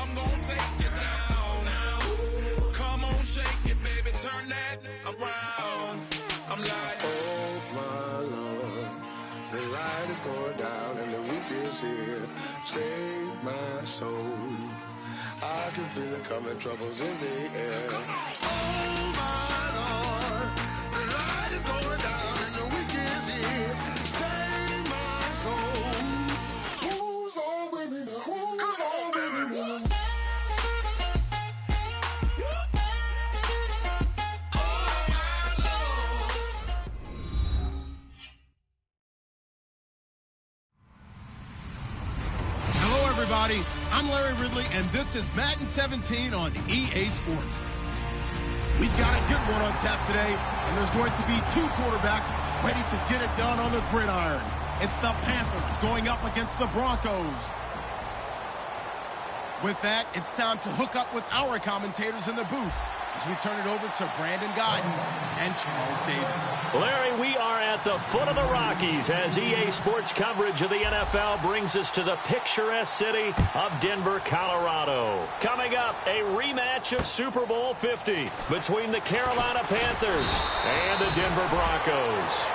I'm gonna take you down. Come on, shake it, baby, turn that around. I'm like, oh my Lord, the light is going down and the week is here. Save my soul. I can feel it coming, troubles in the air. Oh my Lord, the light is going down and the week is here. Save my soul. Who's on with me now? Who's on with me now? Everybody, I'm Larry Ridley, and this is Madden 17 on EA Sports. We've got a good one on tap today, and there's going to be two quarterbacks ready to get it done on the gridiron. It's the Panthers going up against the Broncos. With that, it's time to hook up with our commentators in the booth as we turn it over to Brandon Guyton and Charles Davis. Larry, we are at the foot of the Rockies as EA Sports coverage of the NFL brings us to the picturesque city of Denver, Colorado. Coming up, a rematch of Super Bowl 50 between the Carolina Panthers and the Denver Broncos.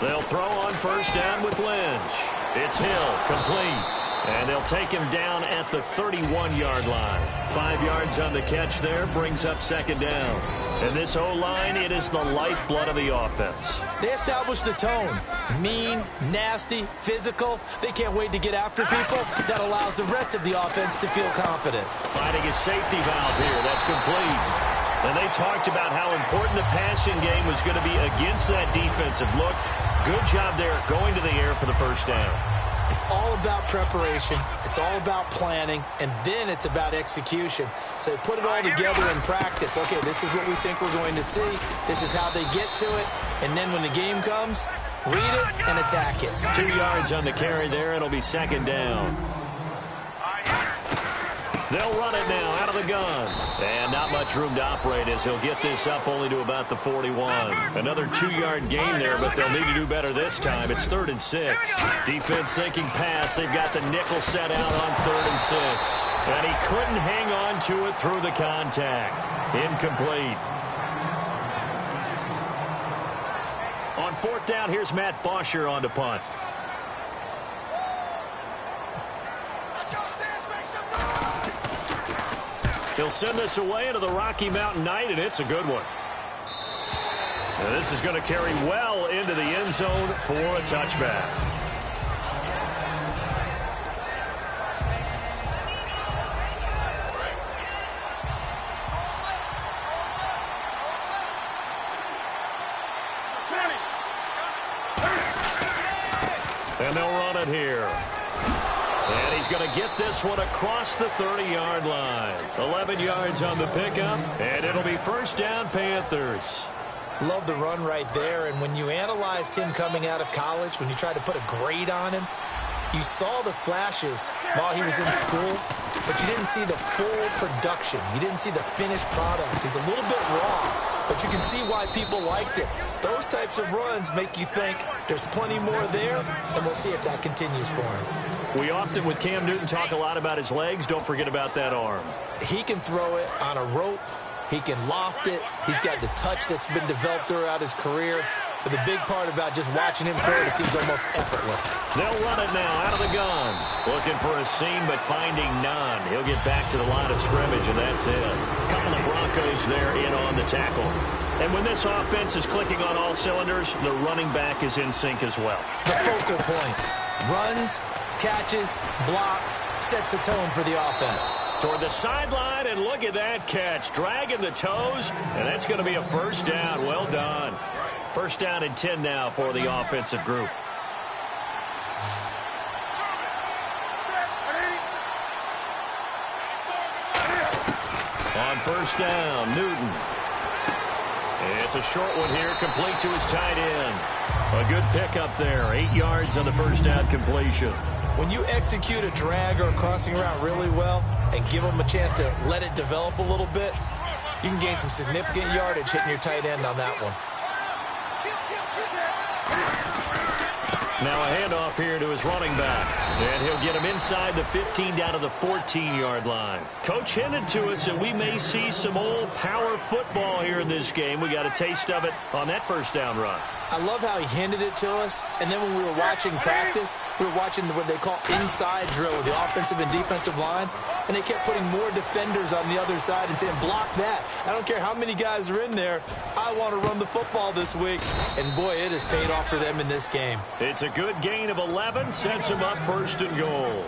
They'll throw on first down with Lynch. It's Hill, complete. And they'll take him down at the 31-yard line. 5 yards on the catch there, brings up second down. And this O-line, it is the lifeblood of the offense. They establish the tone. Mean, nasty, physical. They can't wait to get after people. That allows the rest of the offense to feel confident. Finding a safety valve here. That's complete. And they talked about how important the passing game was going to be against that defensive look. Good job there going to the air for the first down. It's all about preparation. It's all about planning. And then it's about execution. So they put it all together in practice. Okay, this is what we think we're going to see. This is how they get to it. And then when the game comes, read it and attack it. 2 yards on the carry there. It'll be second down. They'll run it now out of the gun. And not much room to operate as he'll get this up only to about the 41. Another 2-yard gain there, but they'll need to do better this time. It's 3rd and 6. Defense thinking pass. They've got the nickel set out on 3rd and 6. And he couldn't hang on to it through the contact. Incomplete. On 4th down, here's Matt Bosher on to punt. He'll send this away into the Rocky Mountain night, and it's a good one. And this is going to carry well into the end zone for a touchback. And they'll run it here. And he's going to get this one across the 30-yard line. 11 yards on the pickup, and it'll be first down, Panthers. Love the run right there. And when you analyzed him coming out of college, when you tried to put a grade on him, you saw the flashes while he was in school, but you didn't see the full production. You didn't see the finished product. He's a little bit raw, but you can see why people liked it. Those types of runs make you think there's plenty more there, and we'll see if that continues for him. We often, with Cam Newton, talk a lot about his legs. Don't forget about that arm. He can throw it on a rope. He can loft it. He's got the touch that's been developed throughout his career. But the big part about just watching him throw it, it seems almost effortless. They'll run it now out of the gun. Looking for a seam, but finding none. He'll get back to the line of scrimmage, and that's it. A couple of Broncos there in on the tackle. And when this offense is clicking on all cylinders, the running back is in sync as well. The focal point. Runs, catches, blocks, sets the tone for the offense. Toward the sideline, and look at that catch. Dragging the toes, and that's going to be a first down. Well done. First down and 10 now for the offensive group. On first down, Newton. It's a short one here, complete to his tight end. A good pickup there, 8 yards on the first down completion. When you execute a drag or a crossing route really well and give them a chance to let it develop a little bit, you can gain some significant yardage hitting your tight end on that one. Now a handoff here to his running back. And he'll get him inside the 15 down to the 14-yard line. Coach hinted to us that we may see some old power football here in this game. We got a taste of it on that first down run. I love how he hinted it to us, and then when we were watching practice, we were watching what they call inside drill with the offensive and defensive line, and they kept putting more defenders on the other side and saying, block that. I don't care how many guys are in there. I want to run the football this week. And, boy, it has paid off for them in this game. It's a good gain of 11, sets them up first and goal.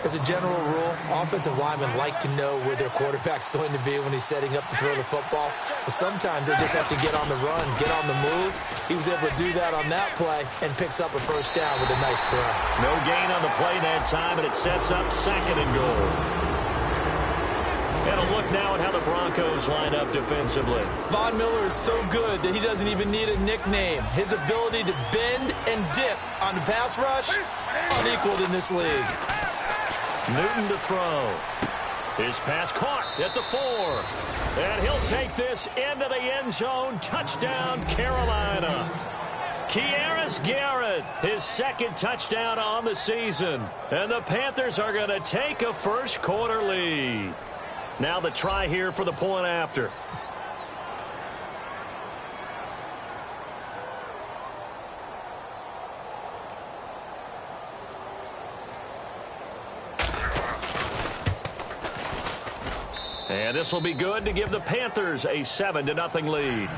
As a general rule, offensive linemen like to know where their quarterback's going to be when he's setting up to throw the football. But sometimes they just have to get on the run, get on the move. He was able to do that on that play and picks up a first down with a nice throw. No gain on the play that time, and it sets up second and goal. And a look now at how the Broncos line up defensively. Von Miller is so good that he doesn't even need a nickname. His ability to bend and dip on the pass rush, unequaled in this league. Newton to throw. His pass caught at the 4. And he'll take this into the end zone. Touchdown, Carolina. Kearis Garrett, his second touchdown on the season. And the Panthers are going to take a first quarter lead. Now the try here for the point after. And this will be good to give the Panthers a 7-0 lead.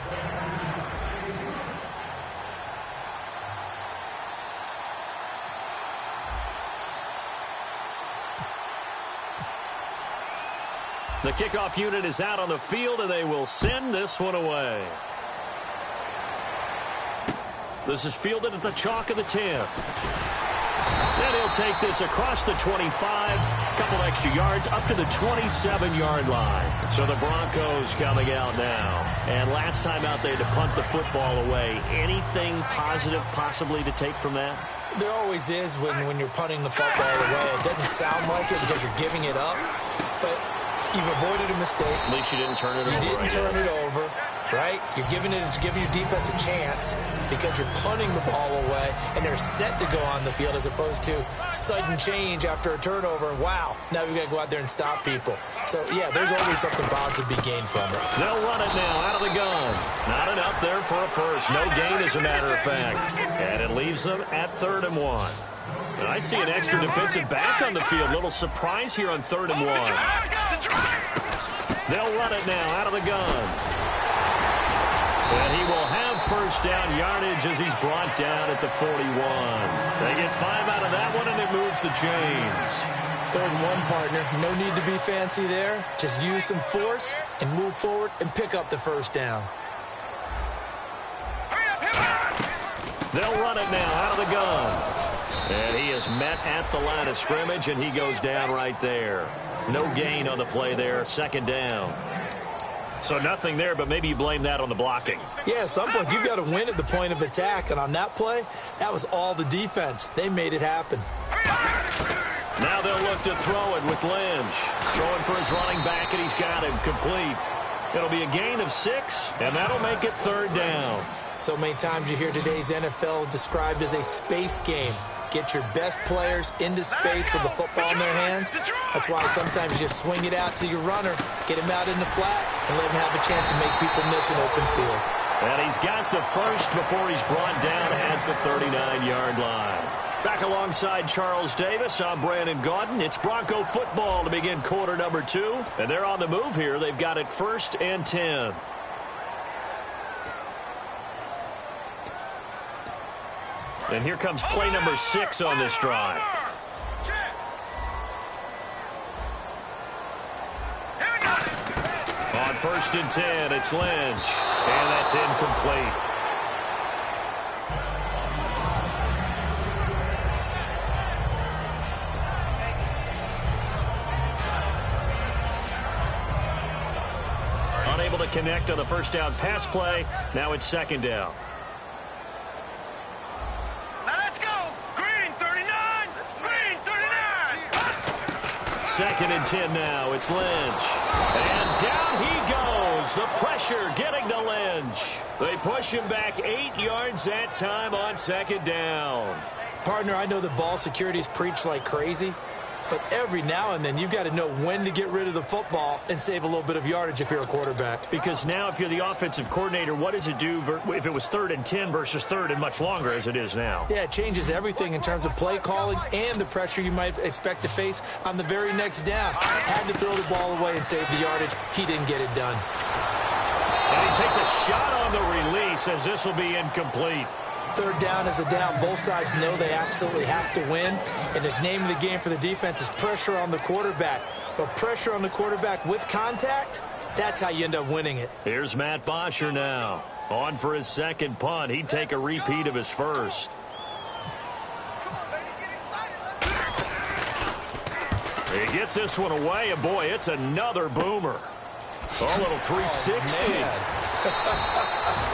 The kickoff unit is out on the field, and they will send this one away. This is fielded at the chalk of the 10. Then he'll take this across the 25, a couple extra yards, up to the 27-yard line. So the Broncos coming out now. And last time out, they had to punt the football away. Anything positive possibly to take from that? There always is when you're punting the football away. It doesn't sound like it because you're giving it up, but you've avoided a mistake. At least you didn't turn it over. You didn't turn it over, right? You're giving your defense a chance because you're punting the ball away, and they're set to go on the field as opposed to sudden change after a turnover. And wow, now we've got to go out there and stop people. So, yeah, there's always something positive to be gained from it. They'll run it now out of the gun. Not enough there for a first. No gain, as a matter of fact. And it leaves them at 3rd and 1. And I see an extra defensive back on the field. Little surprise here on 3rd and 1. They'll run it now out of the gun. And he will have first down yardage as he's brought down at the 41. They get 5 out of that one, and it moves the chains. 3rd and 1, partner. No need to be fancy there. Just use some force and move forward and pick up the first down. They'll run it now out of the gun. And he is met at the line of scrimmage, and he goes down right there. No gain on the play there, 2nd down. So nothing there, but maybe you blame that on the blocking. Yeah, at some point, you've got to win at the point of attack. And on that play, that was all the defense. They made it happen. Now they'll look to throw it with Lynch. Throwing for his running back, and he's got him complete. It'll be a gain of 6, and that'll make it 3rd down. So many times you hear today's NFL described as a space game. Get your best players into space with the football in their hands. That's why sometimes you swing it out to your runner, get him out in the flat, and let him have a chance to make people miss an open field. And he's got the first before he's brought down at the 39-yard line. Back alongside Charles Davis, I'm Brandon Gaudin. It's Bronco football to begin quarter number 2. And they're on the move here. They've got it 1st and 10. And here comes play number 6 on this drive. On 1st and 10, it's Lynch. And that's incomplete. Unable to connect on the first down pass play. Now it's second down. Now let's go. Green 39. Green 39. Second and 10 now. It's Lynch. And down he goes. The pressure getting to Lynch. They push him back 8 yards that time on second down. Partner, I know the ball security is preached like crazy, but every now and then you've got to know when to get rid of the football and save a little bit of yardage if you're a quarterback. Because now if you're the offensive coordinator, what does it do if it was 3rd and 10 versus 3rd and much longer as it is now? Yeah, it changes everything in terms of play calling and the pressure you might expect to face on the very next down. Had to throw the ball away and save the yardage. He didn't get it done. And he takes a shot on the release as this will be incomplete. 3rd down is a down. Both sides know they absolutely have to win. And the name of the game for the defense is pressure on the quarterback. But pressure on the quarterback with contact, that's how you end up winning it. Here's Matt Bosher now. On for his second punt. He'd take a repeat of his first. He gets this one away, and boy, it's another boomer. A little 360.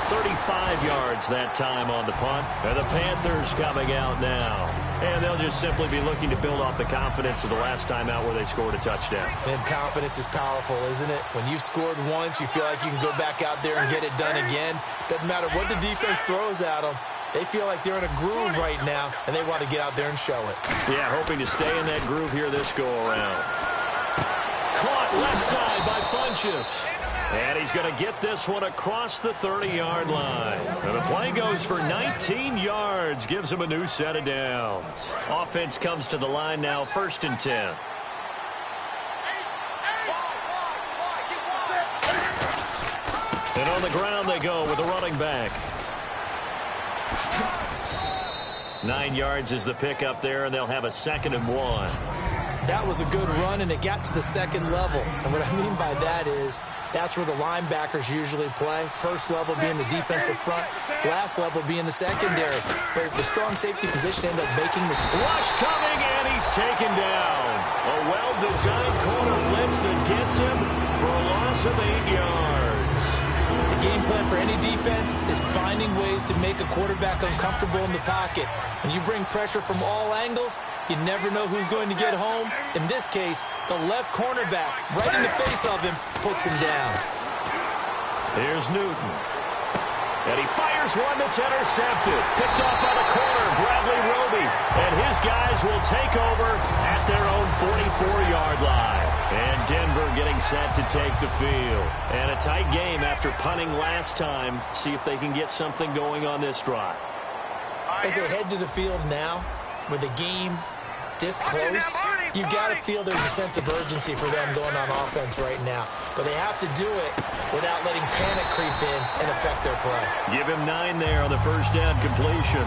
35 yards that time on the punt. And the Panthers coming out now. And they'll just simply be looking to build off the confidence of the last time out where they scored a touchdown. And confidence is powerful, isn't it? When you've scored once, you feel like you can go back out there and get it done again. Doesn't matter what the defense throws at them. They feel like they're in a groove right now, and they want to get out there and show it. Yeah, hoping to stay in that groove here this go-around. Caught left side by Funchess. And he's going to get this one across the 30-yard line. And the play goes for 19 yards, gives him a new set of downs. Offense comes to the line now, 1st and 10. And on the ground they go with the running back. 9 yards is the pickup there, and they'll have a 2nd and 1. That was a good run, and it got to the 2nd level. And what I mean by that is that's where the linebackers usually play. First level being the defensive front, last level being the secondary. But the strong safety position ended up making the rush coming, and he's taken down. A well-designed corner blitz that gets him for a loss of 8 yards. The game plan for any defense is finding ways to make a quarterback uncomfortable in the pocket. When you bring pressure from all angles, you never know who's going to get home. In this case, the left cornerback, right in the face of him, puts him down. Here's Newton. And he fires one that's intercepted. Picked off by the corner, Bradley Roby. And his guys will take over at their own 44-yard line. And Denver getting set to take the field. And a tight game after punting last time. See if they can get something going on this drive. As they head to the field now, with the game this close, you got to feel there's a sense of urgency for them going on offense right now. But they have to do it without letting panic creep in and affect their play. Give him 9 there on the first down completion.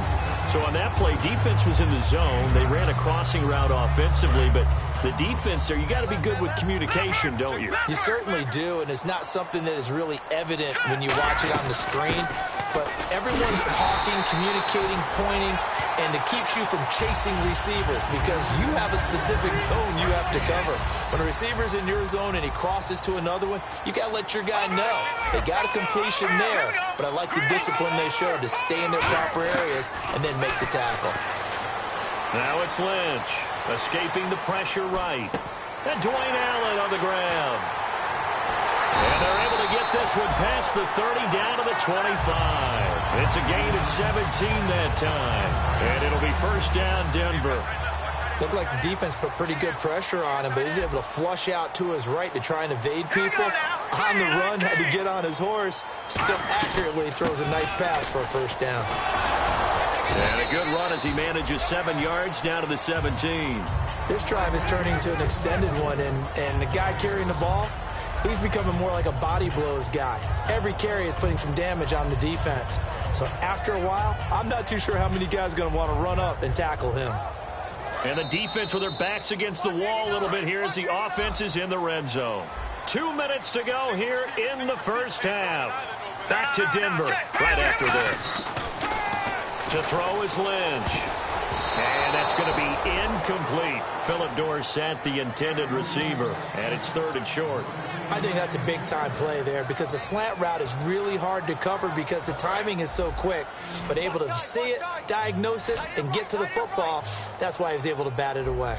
So on that play, defense was in the zone. They ran a crossing route offensively, but the defense there, you got to be good with communication, don't you? You certainly do, and it's not something that is really evident when you watch it on the screen. But everyone's talking, communicating, pointing, and it keeps you from chasing receivers because you have a specific zone you have to cover. When a receiver's in your zone and he crosses to another one, you got to let your guy know. They got a completion there, but I like the discipline they showed to stay in their proper areas and then make the tackle. Now it's Lynch, escaping the pressure right. And Dwayne Allen on the ground. And they're able to get this one past the 30 down to the 25. It's a gain of 17 that time. And it'll be first down, Denver. Looked like the defense put pretty good pressure on him, but he's able to flush out to his right to try and evade people. On the run, had to get on his horse. Still accurately throws a nice pass for a first down. And a good run as he manages 7 yards down to the 17. This drive is turning into an extended one, and the guy carrying the ball, he's becoming more like a body blows guy. Every carry is putting some damage on the defense. So after a while, I'm not too sure how many guys are going to want to run up and tackle him. And the defense with their backs against the wall a little bit here as the offense is in the red zone. 2 minutes to go here in the first half. Back to Denver right after this. To throw is Lynch. And that's going to be incomplete. Philip Dorsett, the intended receiver, and it's 3rd and short. I think that's a big-time play there because the slant route is really hard to cover because the timing is so quick. But able to see it, diagnose it, and get to the football, that's why he was able to bat it away.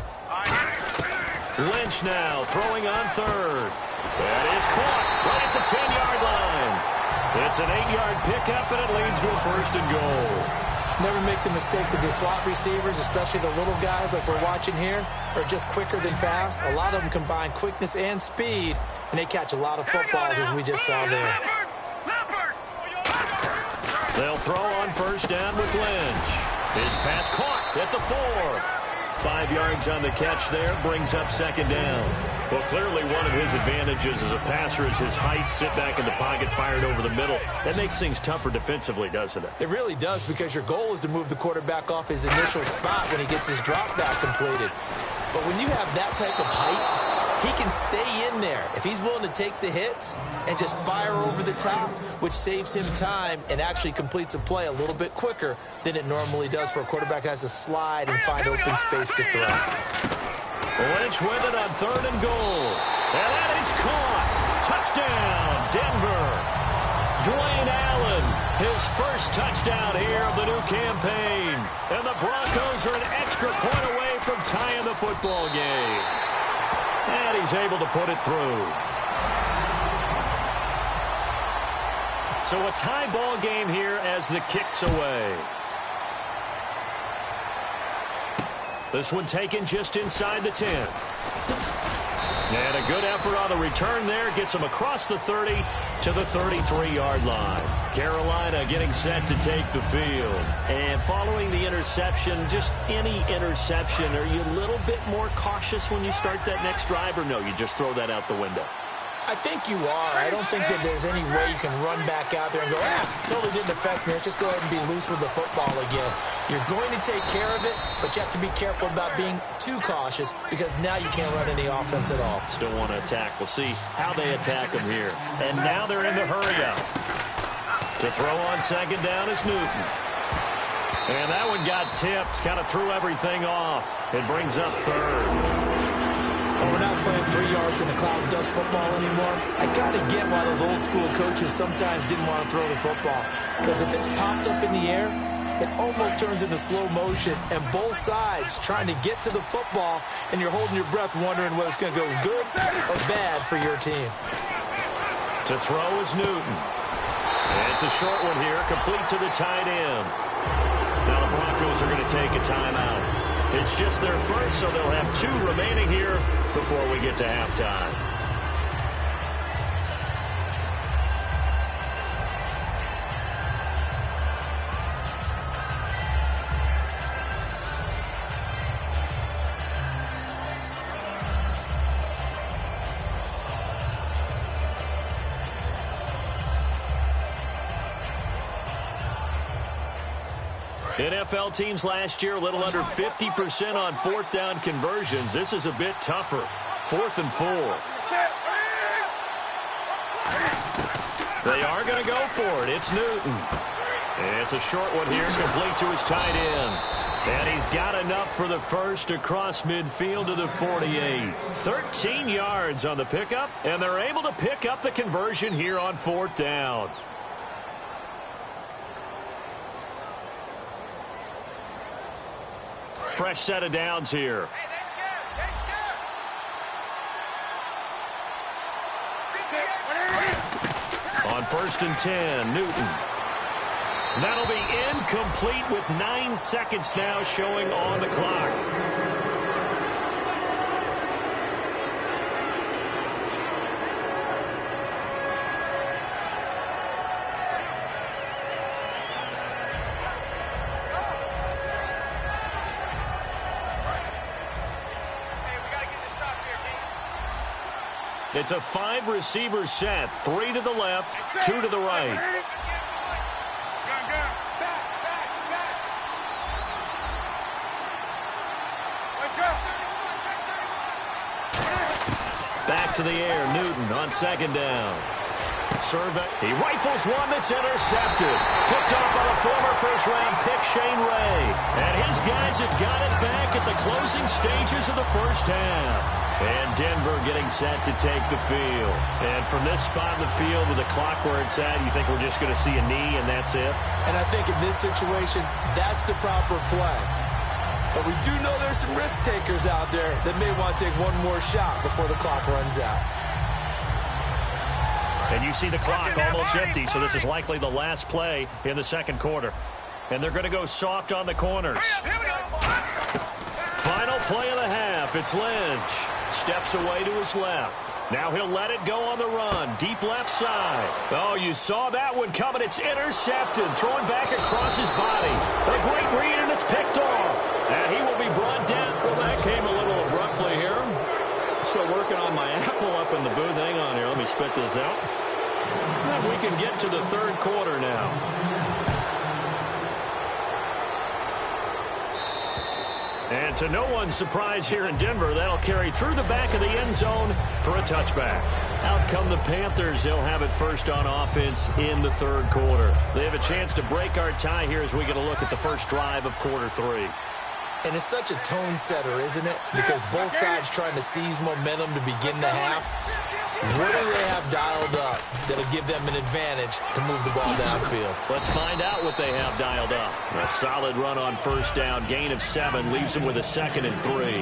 Lynch now throwing on 3rd. That is caught right at the 10-yard line. It's an 8-yard pickup, and it leads to a 1st and goal. Never make the mistake that the slot receivers, especially the little guys like we're watching here, are just quicker than fast. A lot of them combine quickness and speed, and they catch a lot of footballs, as we just saw there. They'll throw on 1st down with Lynch. His pass caught at the 4. 5 yards on the catch there, brings up 2nd down. Well, clearly one of his advantages as a passer is his height, sit back in the pocket, fired over the middle. That makes things tougher defensively, doesn't it? It really does, because your goal is to move the quarterback off his initial spot when he gets his drop back completed. But when you have that type of height, he can stay in there if he's willing to take the hits and just fire over the top, which saves him time and actually completes a play a little bit quicker than it normally does for a quarterback has to slide and find open space to throw. Lynch with it on 3rd and goal. And that is caught. Touchdown, Denver. Dwayne Allen, his first touchdown here of the new campaign. And the Broncos are an extra point away from tying the football game. And he's able to put it through. So a tie ball game here as the kick's away. This one taken just inside the 10. And a good effort on the return there. Gets him across the 30 to the 33-yard line. Carolina getting set to take the field. And following the interception, just any interception, are you a little bit more cautious when you start that next drive, or no, you just throw that out the window? I think you are. I don't think that there's any way you can run back out there and go, totally didn't affect me. Let's just go ahead and be loose with the football again. You're going to take care of it, but you have to be careful about being too cautious because now you can't run any offense at all. Still want to attack. We'll see how they attack them here. And now they're in the hurry-up. To throw on 2nd down is Newton. And that one got tipped, kind of threw everything off. It brings up 3rd. We're not playing 3 yards in a cloud of dust football anymore. I got to get why those old school coaches sometimes didn't want to throw the football. Because if it's popped up in the air, it almost turns into slow motion. And both sides trying to get to the football, and you're holding your breath wondering whether it's going to go good or bad for your team. To throw is Newton. It's a short one here, complete to the tight end. Now the Broncos are going to take a timeout. It's just their first, so they'll have 2 remaining here before we get to halftime. NFL teams last year a little under 50% on 4th down conversions. This is a bit tougher. 4th and 4. They are going to go for it. It's Newton. It's a short one here, complete to his tight end. And he's got enough for the first across midfield to the 48. 13 yards on the pickup, and they're able to pick up the conversion here on 4th down. Fresh set of downs here. On 1st and 10, Newton. That'll be incomplete with 9 seconds now showing on the clock. It's a 5-receiver set, 3 to the left, 2 to the right. Back to the air, Newton on 2nd down. serve it. He rifles one that's intercepted. Picked off by the former first-round pick, Shane Ray. And his guys have got it back at the closing stages of the first half. And Denver getting set to take the field. And from this spot in the field with the clock where it's at, you think we're just going to see a knee and that's it? And I think in this situation, that's the proper play. But we do know there's some risk takers out there that may want to take one more shot before the clock runs out. And you see the clock almost empty, so this is likely the last play in the second quarter. And they're going to go soft on the corners. Final play of the half. It's Lynch. Steps away to his left. Now he'll let it go on the run. Deep left side. Oh, you saw that one coming. It's intercepted. Thrown back across his body. A great read, and it's picked off. And he will be brought down. Well, that came a little abruptly here. Still working on my apple up in the booth. Hang on here. Let me spit this out. And we can get to the third quarter now. And to no one's surprise here in Denver, that'll carry through the back of the end zone for a touchback. Out come the Panthers. They'll have it first on offense in the third quarter. They have a chance to break our tie here as we get a look at the first drive of quarter three. And it's such a tone setter, isn't it? Because both sides trying to seize momentum to begin the half. What do they have dialed up that'll give them an advantage to move the ball downfield? Let's find out what they have dialed up. A solid run on first down. Gain of 7 leaves them with a 2nd and 3.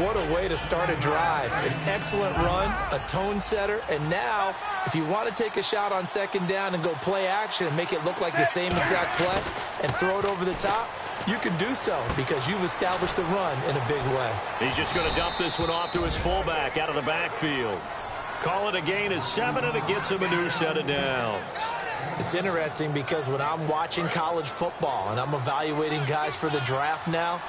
What a way to start a drive. An excellent run, a tone setter, and now if you want to take a shot on second down and go play action and make it look like the same exact play and throw it over the top, you can do so because you've established the run in a big way. He's just going to dump this one off to his fullback out of the backfield. Call it a gain of 7, and it gets him a new set of downs. It's interesting because when I'm watching college football and I'm evaluating guys for the draft now,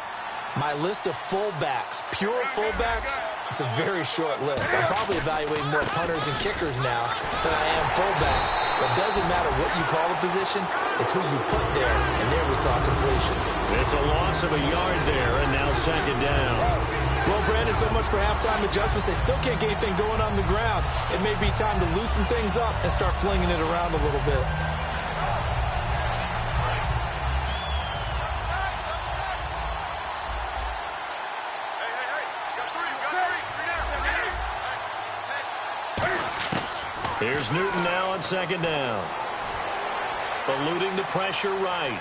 my list of fullbacks, pure fullbacks, it's a very short list. I'm probably evaluating more punters and kickers now than I am fullbacks. But it doesn't matter what you call the position, it's who you put there, and there we saw completion. It's a loss of a yard there, and now second down. Well, Brandon, so much for halftime adjustments. They still can't get anything going on the ground. It may be time to loosen things up and start flinging it around a little bit. Here's Newton now on second down. Eluding the pressure right.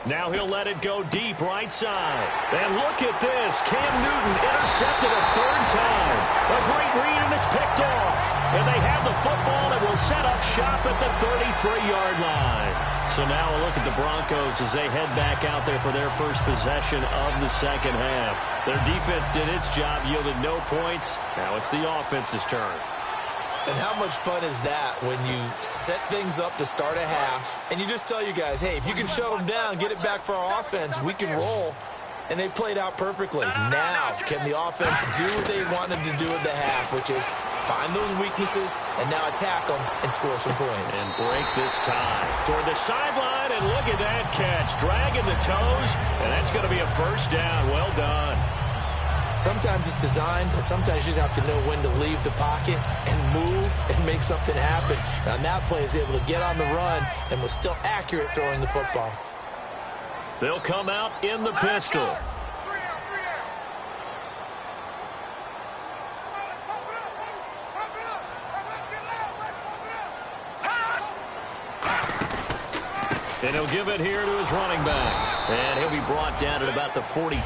Now he'll let it go deep right side. And look at this. Cam Newton intercepted a third time. A great read, and it's picked off. And they have the football and will set up shop at the 33-yard line. So now a look at the Broncos as they head back out there for their first possession of the second half. Their defense did its job, yielded no points. Now it's the offense's turn. And how much fun is that when you set things up to start a half and you just tell you guys, hey, if you can shut them down, get it back for our offense, we can roll. And they played out perfectly. Now, can the offense do what they wanted to do at the half, which is find those weaknesses and now attack them and score some points. And break this tie. Toward the sideline, and look at that catch. Dragging the toes, and that's going to be a first down. Well done. Sometimes it's designed, and sometimes you just have to know when to leave the pocket and move and make something happen. And on that play, he was able to get on the run and was still accurate throwing the football. They'll come out in the pistol. And he'll give it here to his running back. And he'll be brought down at about the 42.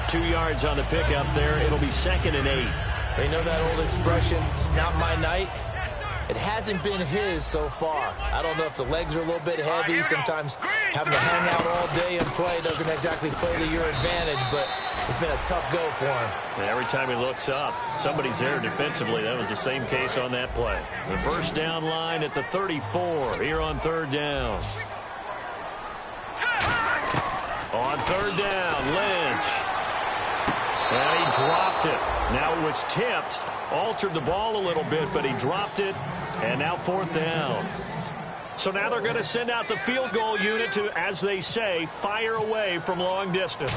2 yards on the pickup there. It'll be 2nd and 8. They know that old expression, it's not my night. It hasn't been his so far. I don't know if the legs are a little bit heavy. Sometimes having to hang out all day and play doesn't exactly play to your advantage, but it's been a tough go for him. And every time he looks up, somebody's there defensively. That was the same case on that play. The first down line at the 34 here on third down. On third down, Lynch. And he dropped it. Now it was tipped. Altered the ball a little bit, but he dropped it. And now fourth down. So now they're going to send out the field goal unit to, as they say, fire away from long distance.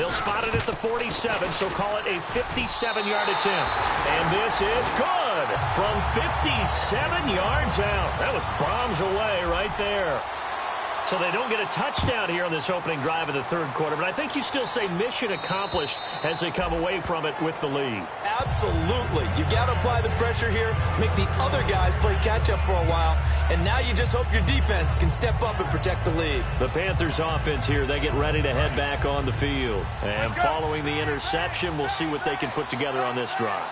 They'll spot it at the 47, so call it a 57-yard attempt. And this is good from 57 yards out. That was bombs away right there. So they don't get a touchdown here on this opening drive of the third quarter, but I think you still say mission accomplished as they come away from it with the lead. Absolutely. You got to apply the pressure here, make the other guys play catch-up for a while, and now you just hope your defense can step up and protect the lead. The Panthers offense here, they get ready to head back on the field. And following the interception, we'll see what they can put together on this drive.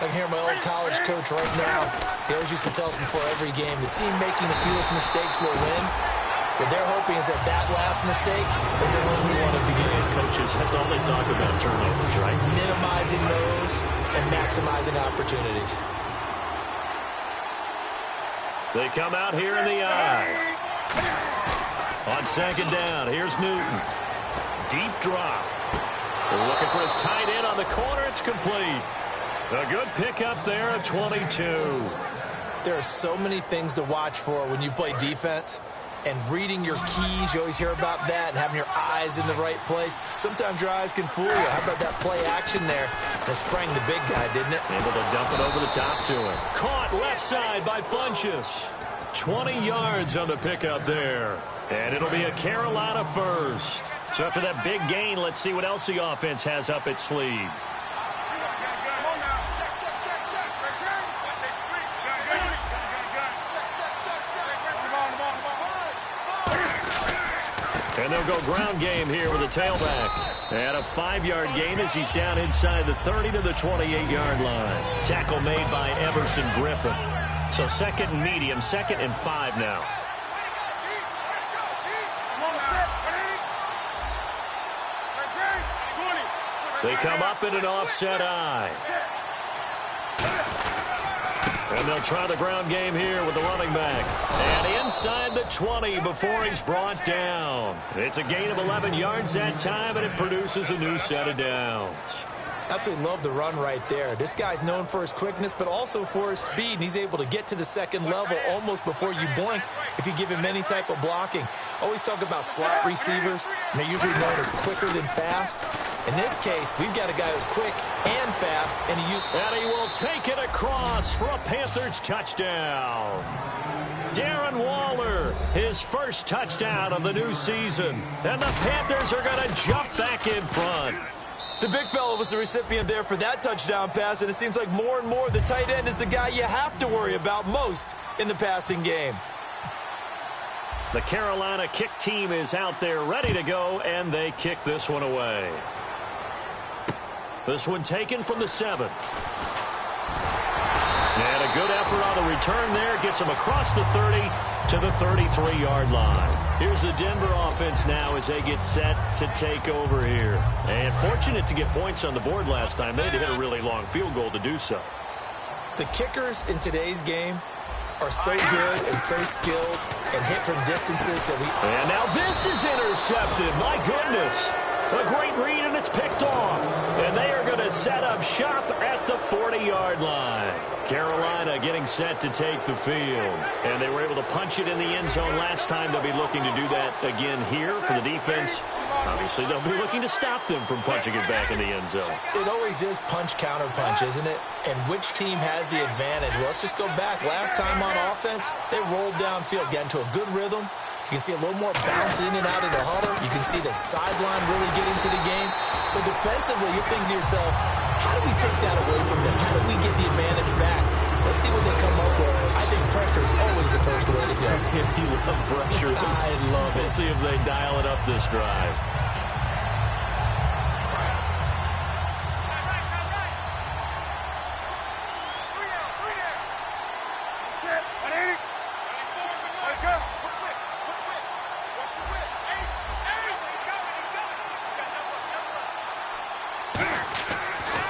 I can hear my old college coach right now. He always used to tell us before every game, the team making the fewest mistakes will win. What they're hoping is that last mistake is the one we won of the game. Coaches, that's all they talk about, turnovers, right? Minimizing those and maximizing opportunities. They come out here in the eye. On second down, here's Newton. Deep drop. They're looking for his tight end on the corner. It's complete. A good pickup there at 22. There are so many things to watch for when you play defense. And reading your keys, you always hear about that, and having your eyes in the right place. Sometimes your eyes can fool you. How about that play action there? That sprang the big guy, didn't it? Able to dump it over the top to him. Caught left side by Funchess. 20 yards on the pickup there. And it'll be a Carolina first. So after that big gain, let's see what else the offense has up its sleeve. And they'll go ground game here with a tailback. And a 5-yard gain as he's down inside the 30 to the 28-yard line. Tackle made by Everson Griffin. So second and medium, 2nd and 5 now. They come up in an offset eye. And they'll try the ground game here with the running back. And inside the 20 before he's brought down. It's a gain of 11 yards that time, and it produces a new set of downs. Absolutely love the run right there. This guy's known for his quickness, but also for his speed. And he's able to get to the second level almost before you blink if you give him any type of blocking. Always talk about slot receivers, and they're usually known as quicker than fast. In this case, we've got a guy who's quick and fast, and he will take it across for a Panthers touchdown. Darren Waller, his first touchdown of the new season. And the Panthers are going to jump back in front. The big fella was the recipient there for that touchdown pass, and it seems like more and more the tight end is the guy you have to worry about most in the passing game. The Carolina kick team is out there ready to go, and they kick this one away. This one taken from the 7. And a good effort on the return there. Gets him across the 30 to the 33-yard line. Here's the Denver offense now as they get set to take over here. And fortunate to get points on the board last time. They had to hit a really long field goal to do so. The kickers in today's game are so good and so skilled and hit from distances that we... And now this is intercepted. My goodness. A great read, and it's picked off. And they are going to set up shop at the 40-yard line. Carolina getting set to take the field. And they were able to punch it in the end zone last time. They'll be looking to do that again here for the defense. Obviously, they'll be looking to stop them from punching it back in the end zone. It always is punch-counter-punch, isn't it? And which team has the advantage? Well, let's just go back. Last time on offense, they rolled downfield, got into a good rhythm. You can see a little more bounce in and out of the huddle. You can see the sideline really get into the game. So defensively, you're thinking to yourself, how do we take that away from them? How do we get the advantage back? Let's see what they come up with. I think pressure is always the first way to go. You love pressure. I love it. We'll see if they dial it up this drive.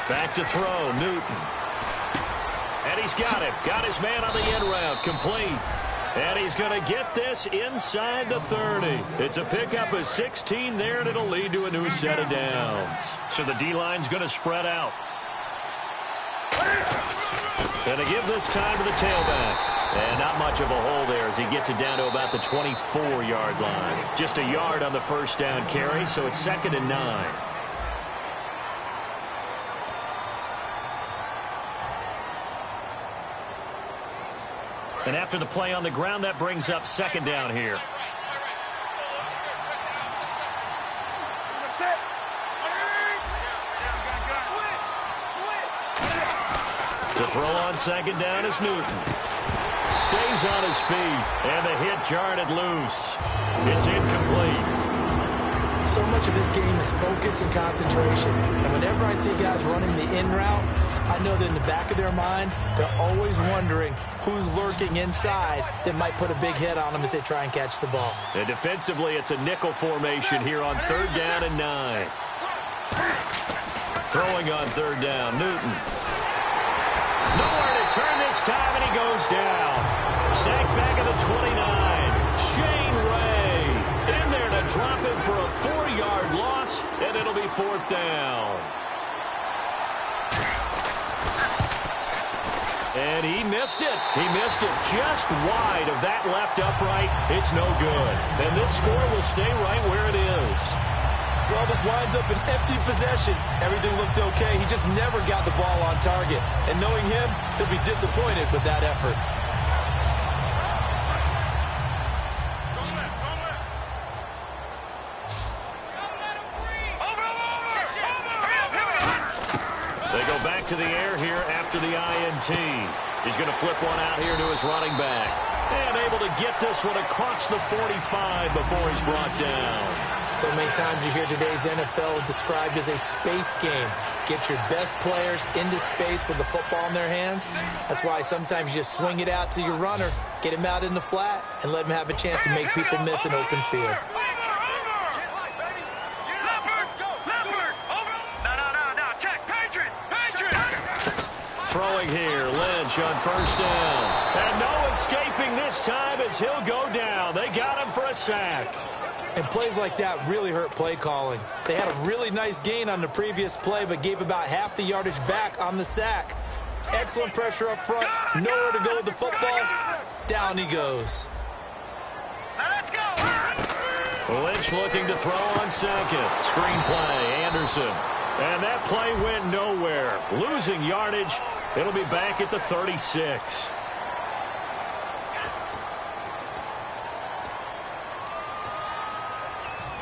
Back to throw, Newton. And he's got it. Got his man on the end route, complete. And he's going to get this inside the 30. It's a pickup of 16 there, and it'll lead to a new set of downs. So the D-line's going to spread out. And to give this time to the tailback. And not much of a hole there as he gets it down to about the 24-yard line. Just a yard on the first down carry, so it's 2nd and 9. And after the play on the ground, that brings up second down here. To throw on second down is Newton. Stays on his feet, and the hit jarred loose. It's incomplete. So much of this game is focus and concentration. And whenever I see guys running the in route, I know that in the back of their mind, they're always wondering who's lurking inside that might put a big hit on them as they try and catch the ball. And defensively, it's a nickel formation here on third down and 9. Throwing on third down, Newton. Nowhere to turn this time, and he goes down. Sacked back at the 29. Shane Ray in there to drop him for a 4-yard loss, and it'll be fourth down. And he missed it. He missed it just wide of that left upright. It's no good. And this score will stay right where it is. Well, this winds up an empty possession. Everything looked okay. He just never got the ball on target. And knowing him, he'll be disappointed with that effort. They go back to the air here after the INT. He's going to flip one out here to his running back. And able to get this one across the 45 before he's brought down. So many times you hear today's NFL described as a space game. Get your best players into space with the football in their hands. That's why sometimes you just swing it out to your runner, get him out in the flat, and let him have a chance to make people miss an open field. Throwing here, Lynch on first down. And no escaping this time as he'll go down. They got him for a sack. And plays like that really hurt play calling. They had a really nice gain on the previous play, but gave about half the yardage back on the sack. Excellent pressure up front. Nowhere to go with the football. Down he goes. Lynch looking to throw on second. Screen play, Anderson. And that play went nowhere. Losing yardage. It'll be back at the 36.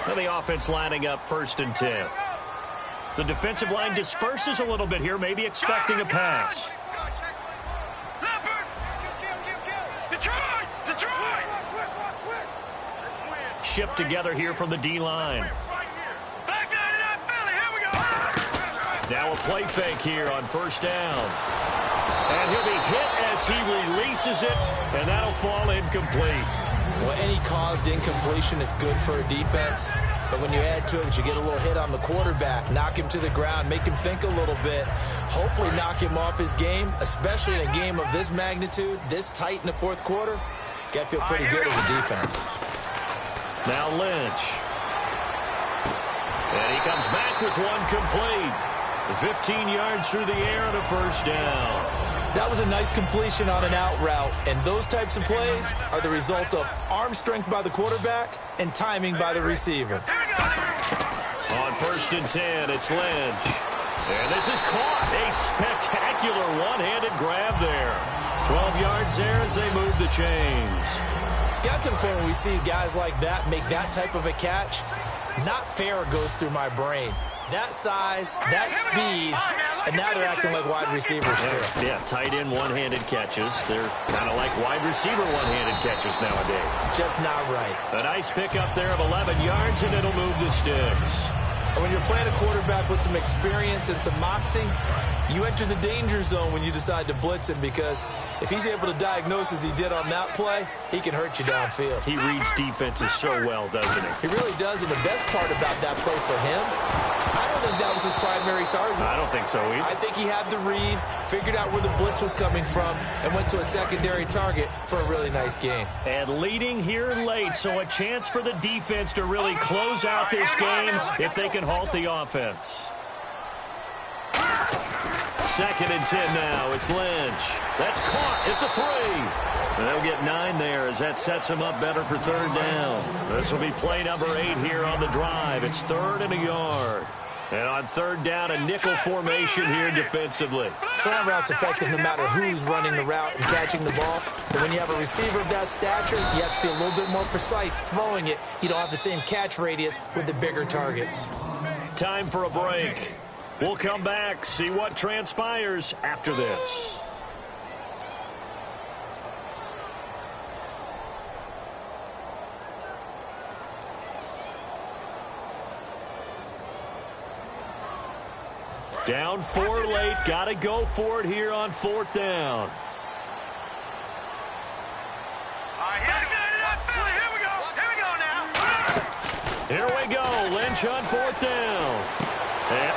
And the offense lining up first and 10. The defensive line disperses a little bit here, maybe expecting a pass. Shift together here from the D-line. Now a play fake here on first down. And he'll be hit as he releases it, and that'll fall incomplete. Well, any caused incompletion is good for a defense. But when you add to it, you get a little hit on the quarterback, knock him to the ground, make him think a little bit, hopefully knock him off his game, especially in a game of this magnitude, this tight in the fourth quarter. Got to feel pretty good as a defense. Now Lynch. And he comes back with one complete. 15 yards through the air and a first down. That was a nice completion on an out route, and those types of plays are the result of arm strength by the quarterback and timing by the receiver. On first and 10, it's Lynch. And this is caught. A spectacular one-handed grab there. 12 yards there as they move the chains. It's got to the point when we see guys like that make that type of a catch. Not fair goes through my brain. That size, that speed, and now they're acting like wide receivers too. Yeah, tight end one-handed catches. They're kind of like wide receiver one-handed catches nowadays. Just not right. A nice pickup there of 11 yards, and it'll move the sticks. And when you're playing a quarterback with some experience and some moxie, you enter the danger zone when you decide to blitz him, because if he's able to diagnose as he did on that play, he can hurt you downfield. He reads defenses so well, doesn't he? He really does, and the best part about that play for him, I don't think that was his primary target. I don't think so either. I think he had the read, figured out where the blitz was coming from, and went to a secondary target for a really nice game. And leading here late, so a chance for the defense to really close out this game if they can halt the offense. Second and 10 now. It's Lynch. That's caught at the 3. And they'll get 9 there as that sets them up better for third down. This will be play number 8 here on the drive. It's third and a yard. And on third down, a nickel formation here defensively. Slant route's effective no matter who's running the route and catching the ball. But when you have a receiver of that stature, you have to be a little bit more precise throwing it. You don't have the same catch radius with the bigger targets. Time for a break. We'll come back, see what transpires after this. Down 4 late. Got to go for it here on 4th down. Here we go. Lynch on 4th down. And,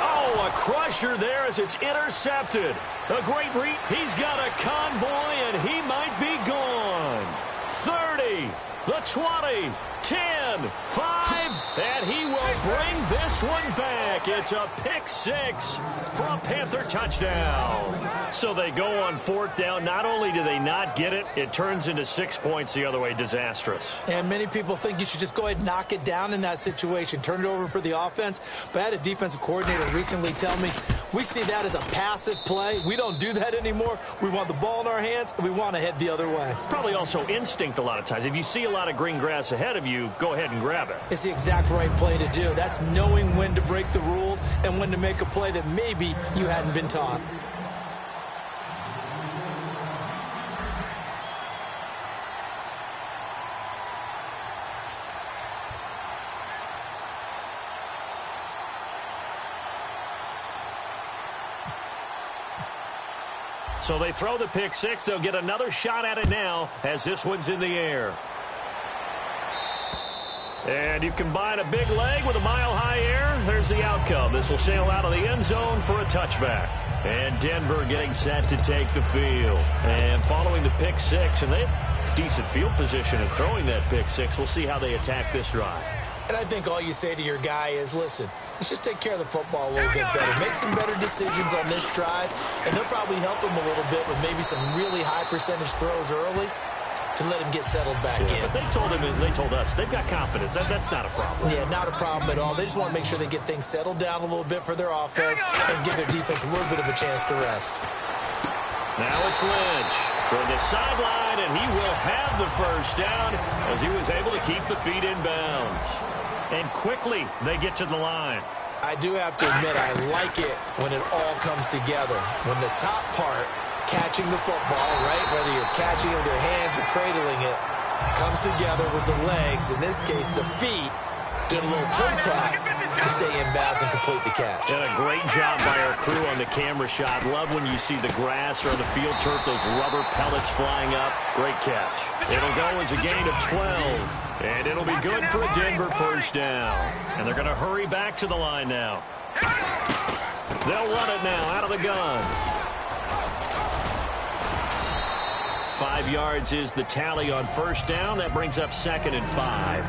a crusher there as it's intercepted. A great read. He's got a convoy, and he might be gone. 30, the 20, 10, 5, and he will bring this one back. It's a pick 6 for a Panther touchdown. So they go on 4th down. Not only do they not get it, it turns into 6 points the other way. Disastrous. And many people think you should just go ahead and knock it down in that situation. Turn it over for the offense. But I had a defensive coordinator recently tell me, we see that as a passive play. We don't do that anymore. We want the ball in our hands, and we want to head the other way. Probably also instinct a lot of times. If you see a lot of green grass ahead of you, go ahead and grab it. It's the exact right play to do. That's knowing when to break the rules and when to make a play that maybe you hadn't been taught. So they throw the pick 6. They'll get another shot at it now as this one's in the air. And you combine a big leg with a mile-high air. There's the outcome. This will sail out of the end zone for a touchback. And Denver getting set to take the field. And following the pick 6, and they have decent field position in throwing that pick 6. We'll see how they attack this drive. And I think all you say to your guy is, listen, let's just take care of the football a little bit better. Make some better decisions on this drive, and they'll probably help him a little bit with maybe some really high percentage throws early to let him get settled back in. But they told us, they've got confidence. That's not a problem. Yeah, not a problem at all. They just want to make sure they get things settled down a little bit for their offense and give their defense a little bit of a chance to rest. Now it's Lynch toward the sideline, and he will have the first down as he was able to keep the feet in bounds. And quickly, they get to the line. I do have to admit, I like it when it all comes together. When the top part, catching the football, right, whether you're catching it with your hands or cradling it, comes together with the legs, in this case, the feet, did a little toe tap to stay in bounds and complete the catch. And a great job by our crew on the camera shot. Love when you see the grass or the field turf, those rubber pellets flying up. Great catch. It'll go as a gain of 12. And it'll be good for a Denver first down. And they're going to hurry back to the line now. They'll run it now out of the gun. 5 yards is the tally on first down. That brings up 2nd and 5.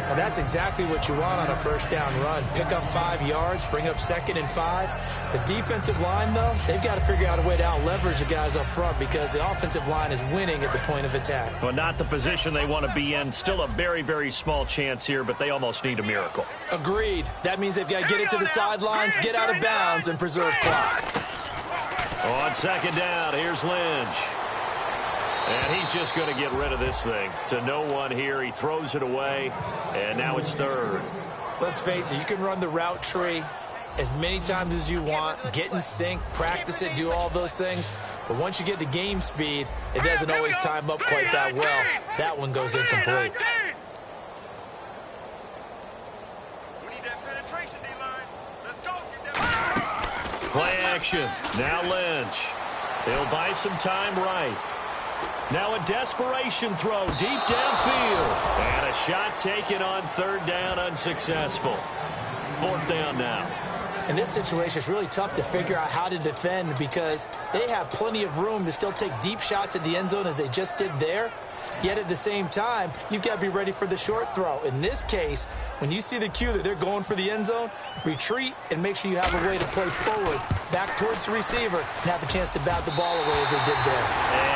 And that's exactly what you want on a first down run. Pick up 5 yards, bring up 2nd and 5. The defensive line, though, they've got to figure out a way to out-leverage the guys up front because the offensive line is winning at the point of attack. Well, not the position they want to be in. Still a very, very small chance here, but they almost need a miracle. Agreed. That means they've got to get it to the sidelines, get out of bounds, and preserve clock. On 2nd down, here's Lynch. And he's just going to get rid of this thing. To no one here. He throws it away, and now it's 3rd. Let's face it, you can run the route tree as many times as you want, get in sync, practice it, do all those things. But once you get to game speed, it doesn't always time up quite that well. That one goes incomplete. Play action. Now Lynch. He'll buy some time right. Now a desperation throw deep downfield. And a shot taken on 3rd down, unsuccessful. 4th down now. In this situation, it's really tough to figure out how to defend because they have plenty of room to still take deep shots at the end zone as they just did there. Yet at the same time, you've got to be ready for the short throw. In this case, when you see the cue that they're going for the end zone, retreat and make sure you have a way to play forward, back towards the receiver, and have a chance to bat the ball away as they did there.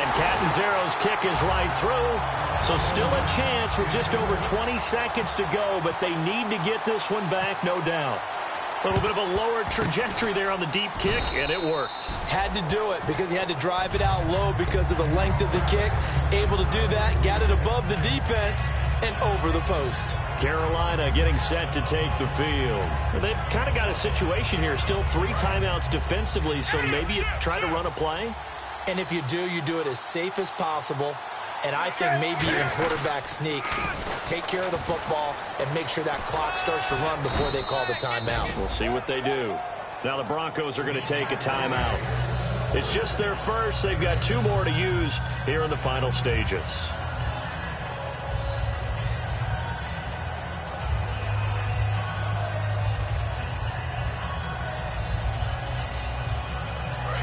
And Catanzaro's kick is right through. So still a chance with just over 20 seconds to go, but they need to get this one back, no doubt. A little bit of a lower trajectory there on the deep kick, and it worked. Had to do it because he had to drive it out low because of the length of the kick. Able to do that, got it above the defense and over the post. Carolina getting set to take the field. And they've kind of got a situation here. Still 3 timeouts defensively, so maybe you try to run a play. And if you do it as safe as possible. And I think maybe even quarterback sneak. Take care of the football and make sure that clock starts to run before they call the timeout. We'll see what they do. Now the Broncos are going to take a timeout. It's just their first. They've got 2 more to use here in the final stages.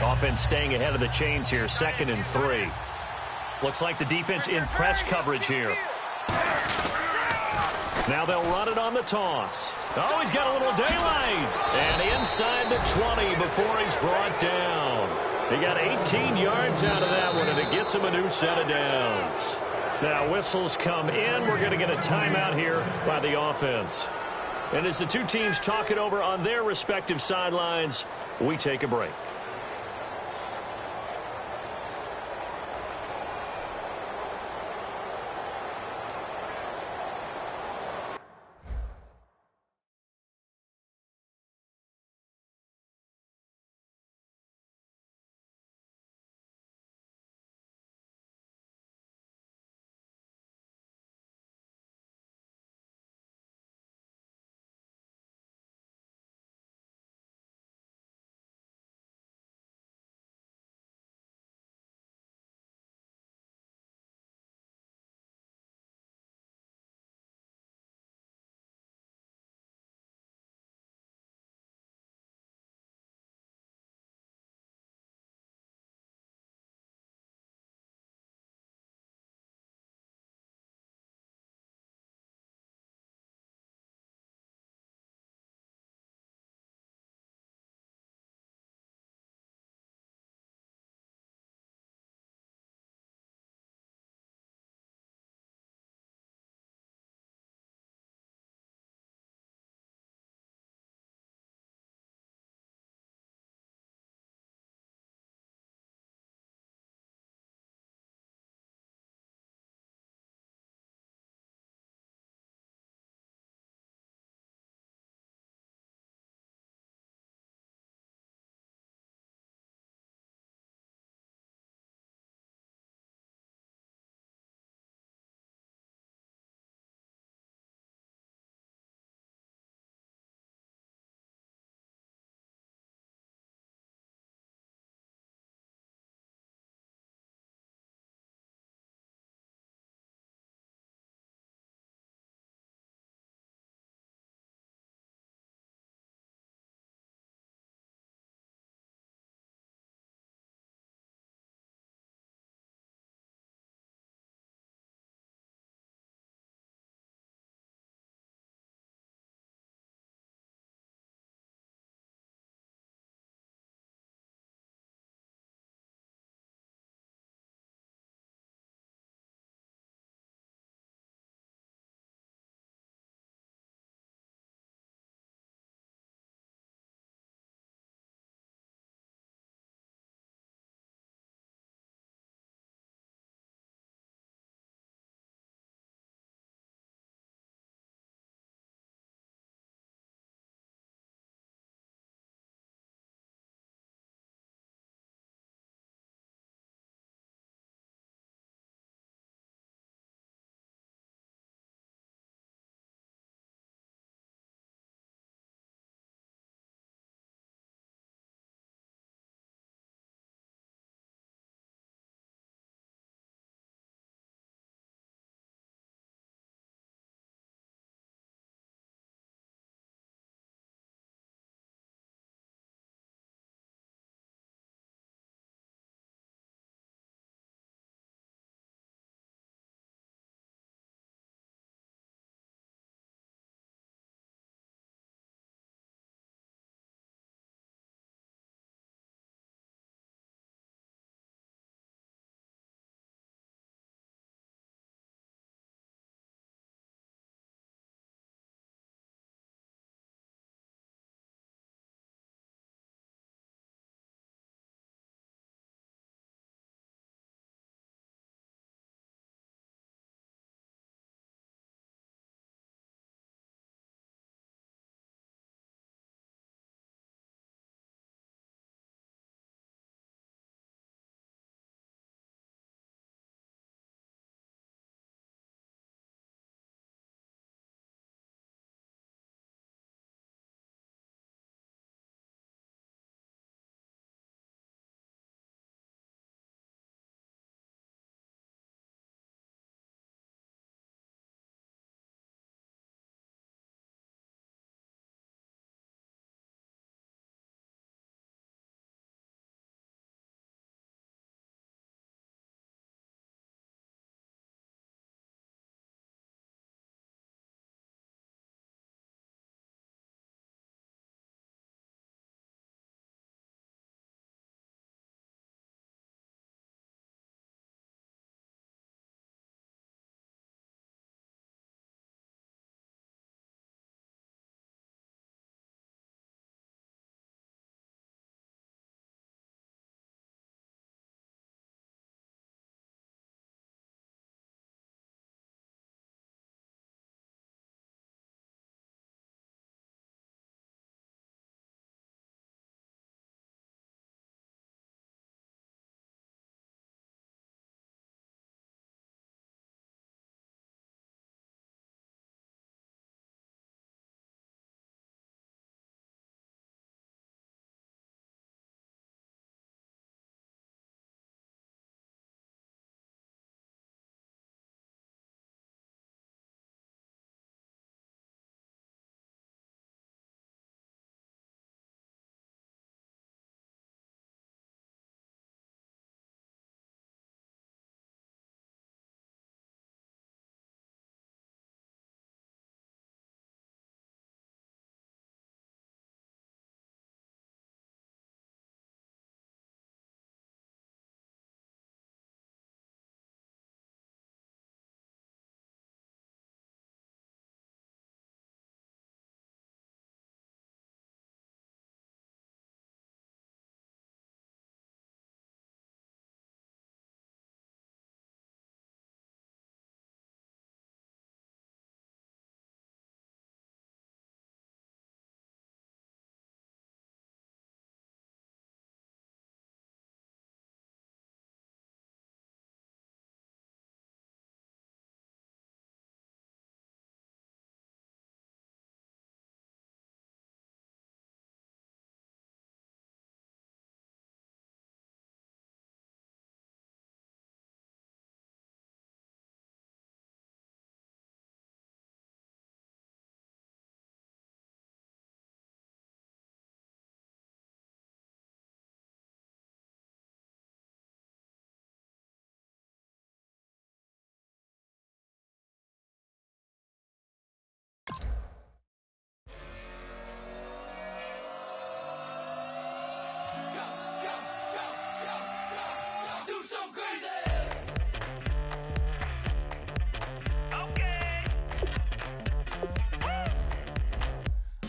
Offense staying ahead of the chains here, 2nd and 3. Looks like the defense in press coverage here. Now they'll run it on the toss. Oh, he's got a little daylight. And inside the 20 before he's brought down. He got 18 yards out of that one, and it gets him a new set of downs. Now whistles come in. We're going to get a timeout here by the offense. And as the 2 teams talk it over on their respective sidelines, we take a break.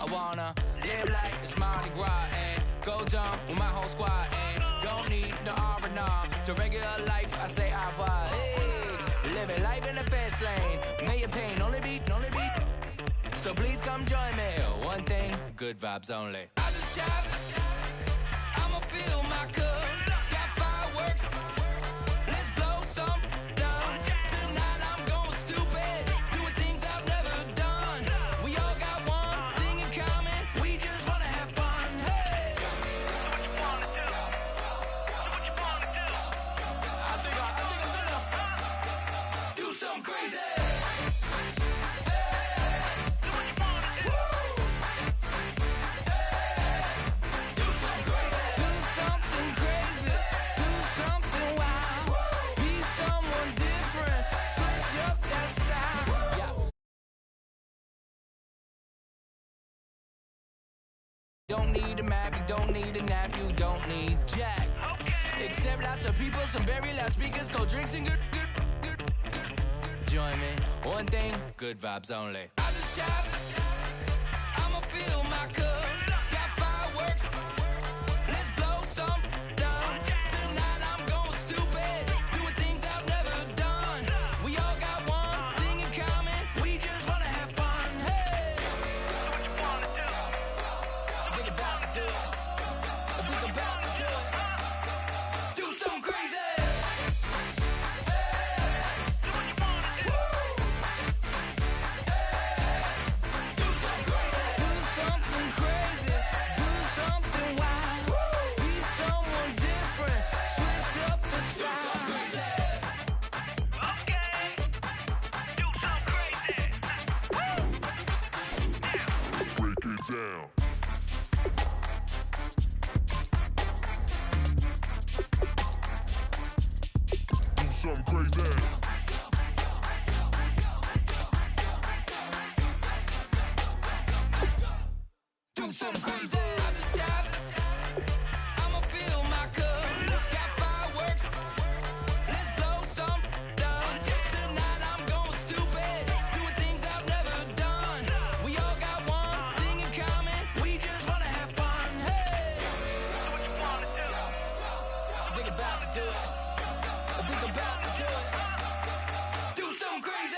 I wanna live like it's Mardi Gras and go dumb with my whole squad and don't need no R&R. To regular life, I say au revoir. Hey, living life in the fast lane. May your pain only beat. So please come join me. One thing, good vibes only. I just tapped. I'ma fill my cup. Got fireworks. Let's blow some down. Tonight I'm going stupid. Doing things I've never done. We all got one thing in common. We just wanna have fun. Hey. So what you wanna do? I think I'm gonna do something crazy. Don't need a map, you don't need a nap, you don't need jack. Except lots of people, some very loud speakers, cold drinks and good. Join me, one thing, good vibes only. I just tapped, I'ma fill my cup. Got fireworks, let's blow some down. Tonight I'm going stupid, doing things I've never done. We all got one thing in common, we just wanna have fun. Hey, so what you wanna do? I think about to do it. I think about to do it. Do something crazy. Down. Do something crazy. Do something crazy. I just tapped. I'ma fill my cup. Got fireworks. Let's blow some down. Tonight I'm going stupid. Doing things I've never done. We all got one thing in common. We just wanna have fun. Hey, so what you wanna do? I think about to do it. I think about to do it. Do something crazy.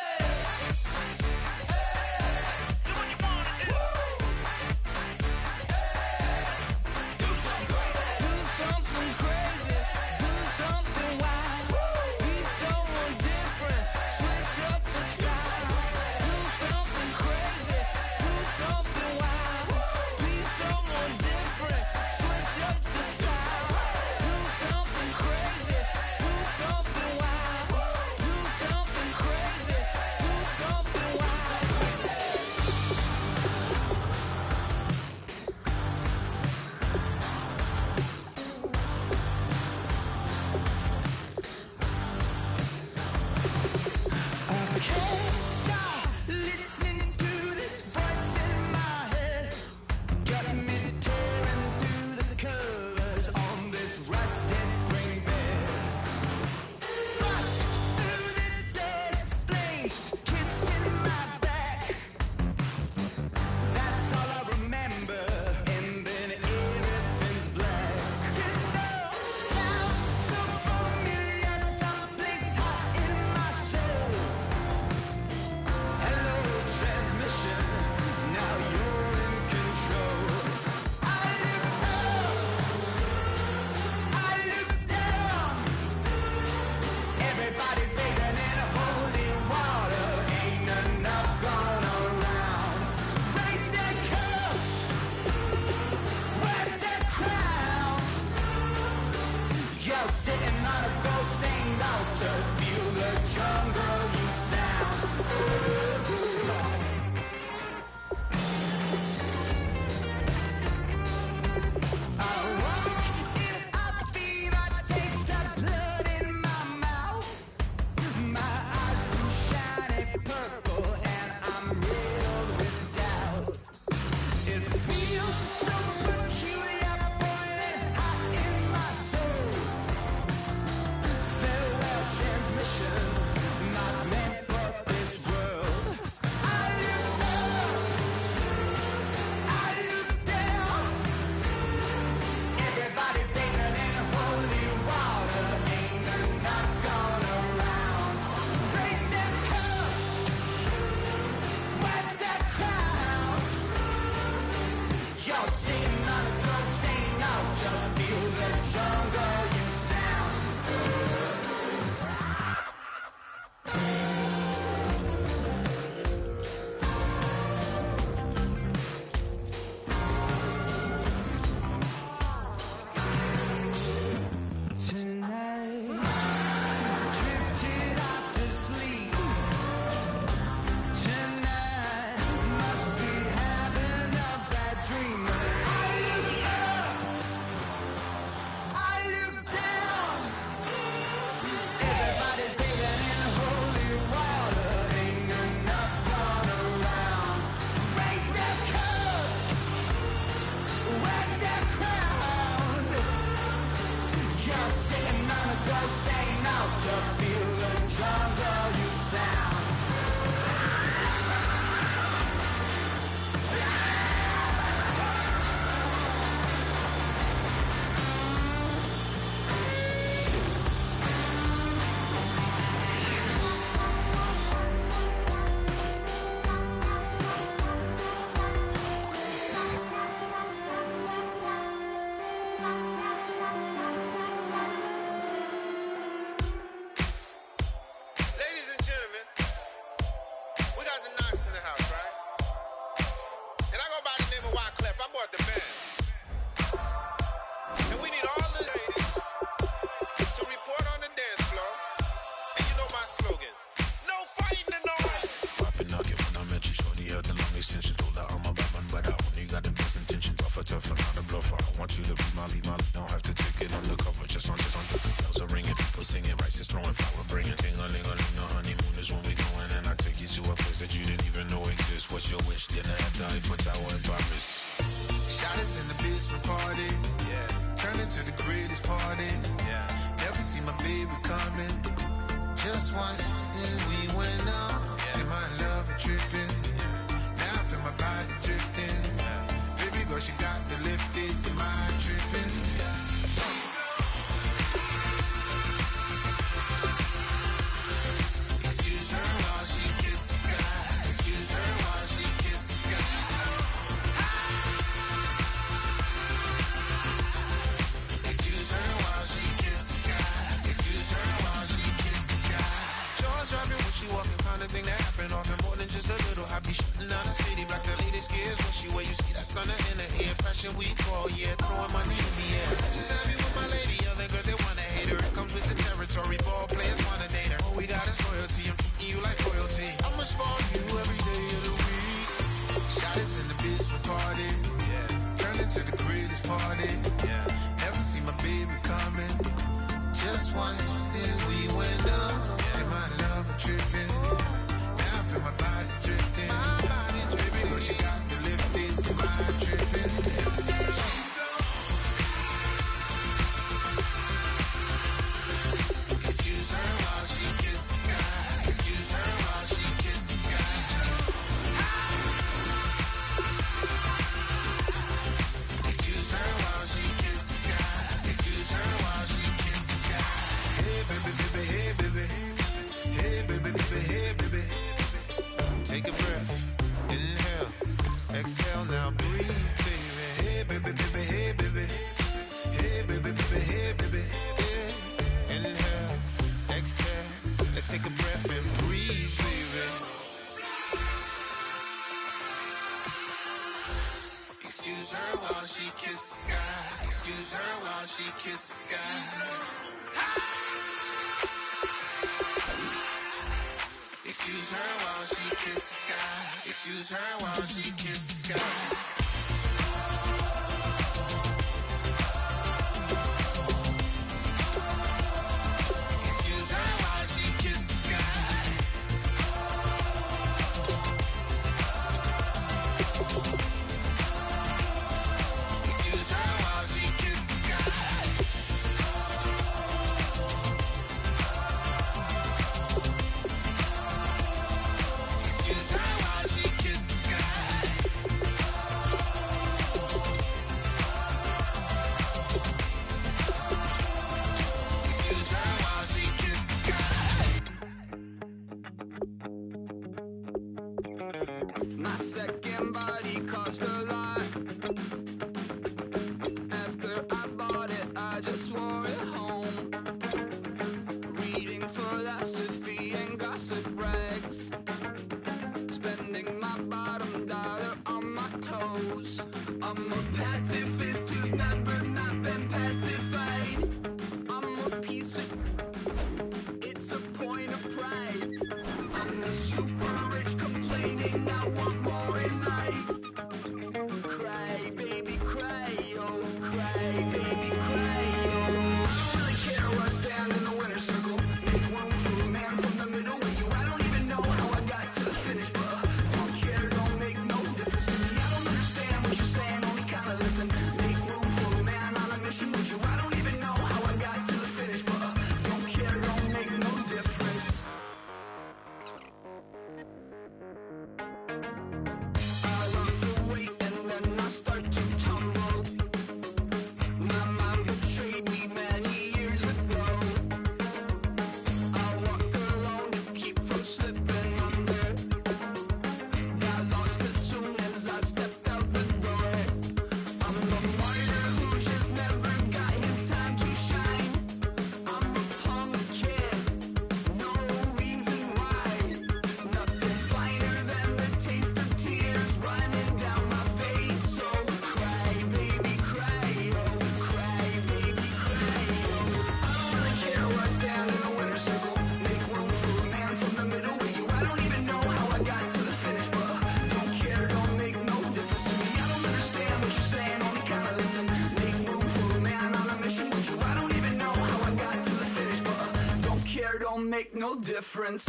don't make no difference.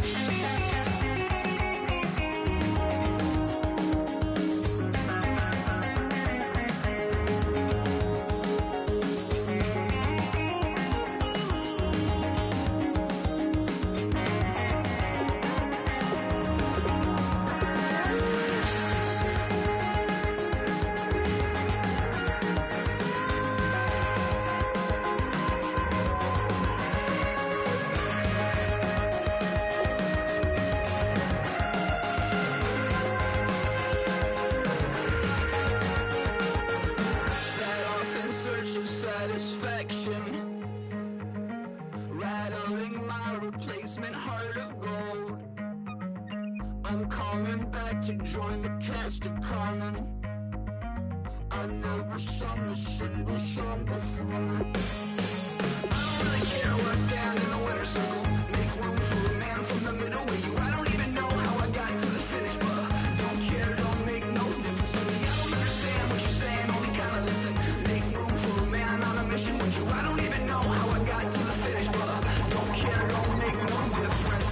Rattling my replacement heart of gold. I'm coming back to join the cast of Carmen. I never sung a single song before. I don't really care where I stand in the winner's circle. Make room for a man from the middle with you. I don't even know how I got to the finish, but don't care, don't make no difference to me. I don't understand what you're saying, only kinda listen. Make room for a man on a mission with you. I don't even know how I got to the finish, but don't care, don't make no difference.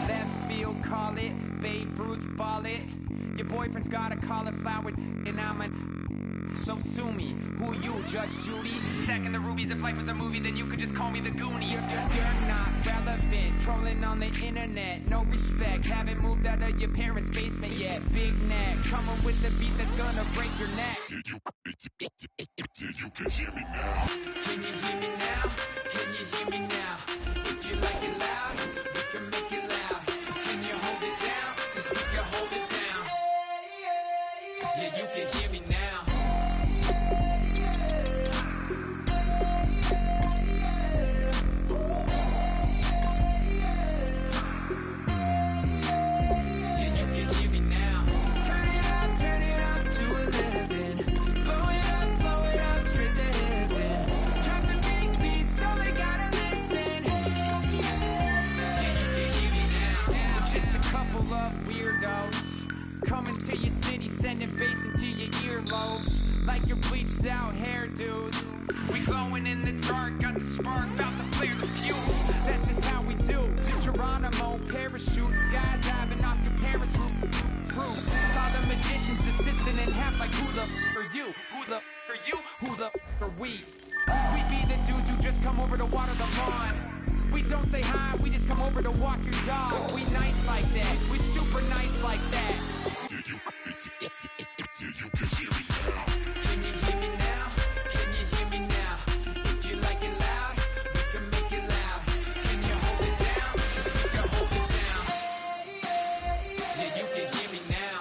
Left field, call it. Babe Ruth, ball it. Your boyfriend's got a cauliflower, and I'm a... So sue me. Who you, Judge Judy? Stacking the rubies. If life was a movie, then you could just call me the Goonies. You're not relevant. Trolling on the internet. No respect. Haven't moved out of your parents' basement yet. Big neck. Coming with the beat that's gonna break your neck. You can hear me now. Can you hear me now? Can you hear me now? If you like it loud, we can make it loud. Can you hold it down? 'Cause we can hold it down. Yeah, you can hear me now. Yeah, you can hear me now. Turn it up to 11. Blow it up straight to heaven. Dropping big beats, so they gotta listen. Yeah, you can hear me now. We're just a couple of weirdos coming to your city, sending bass into your earlobes like your bleached out hairdos. We glowing in the dark, got the spark, about to flare the fuse. That's just how we do. To Geronimo, parachute, skydiving off your parents' roof. Saw the magician's assistant in half like who the are you? Who the are you? Who the are we? We be the dudes who just come over to water the lawn. We don't say hi, we just come over to walk your dog. We nice like that, we super nice like that. Can you hear me now? Can you hear me now? If you like it loud, we can make it loud. Can you hold it down? 'Cause we can hold it down. Yeah, you can hear me now.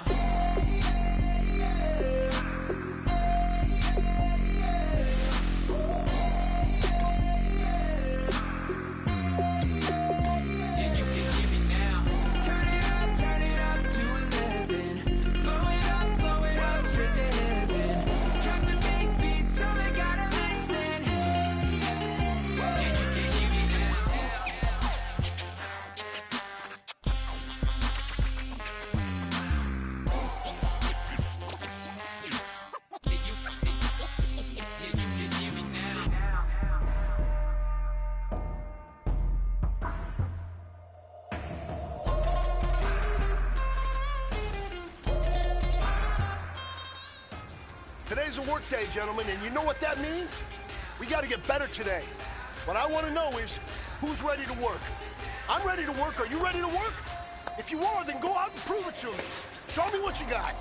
Yeah, you can hear me now. Turn it up to 11. Blow it up straight to heaven. Dropping big beats, so they gotta listen. Yeah, you can hear me now. Yeah, you can hear me now. Today's a work day, gentlemen, and you know what that means? We got to get better today. What I want to know is, who's ready to work? I'm ready to work. Are you ready to work? If you are, then go out and prove it to me. Show me what you got.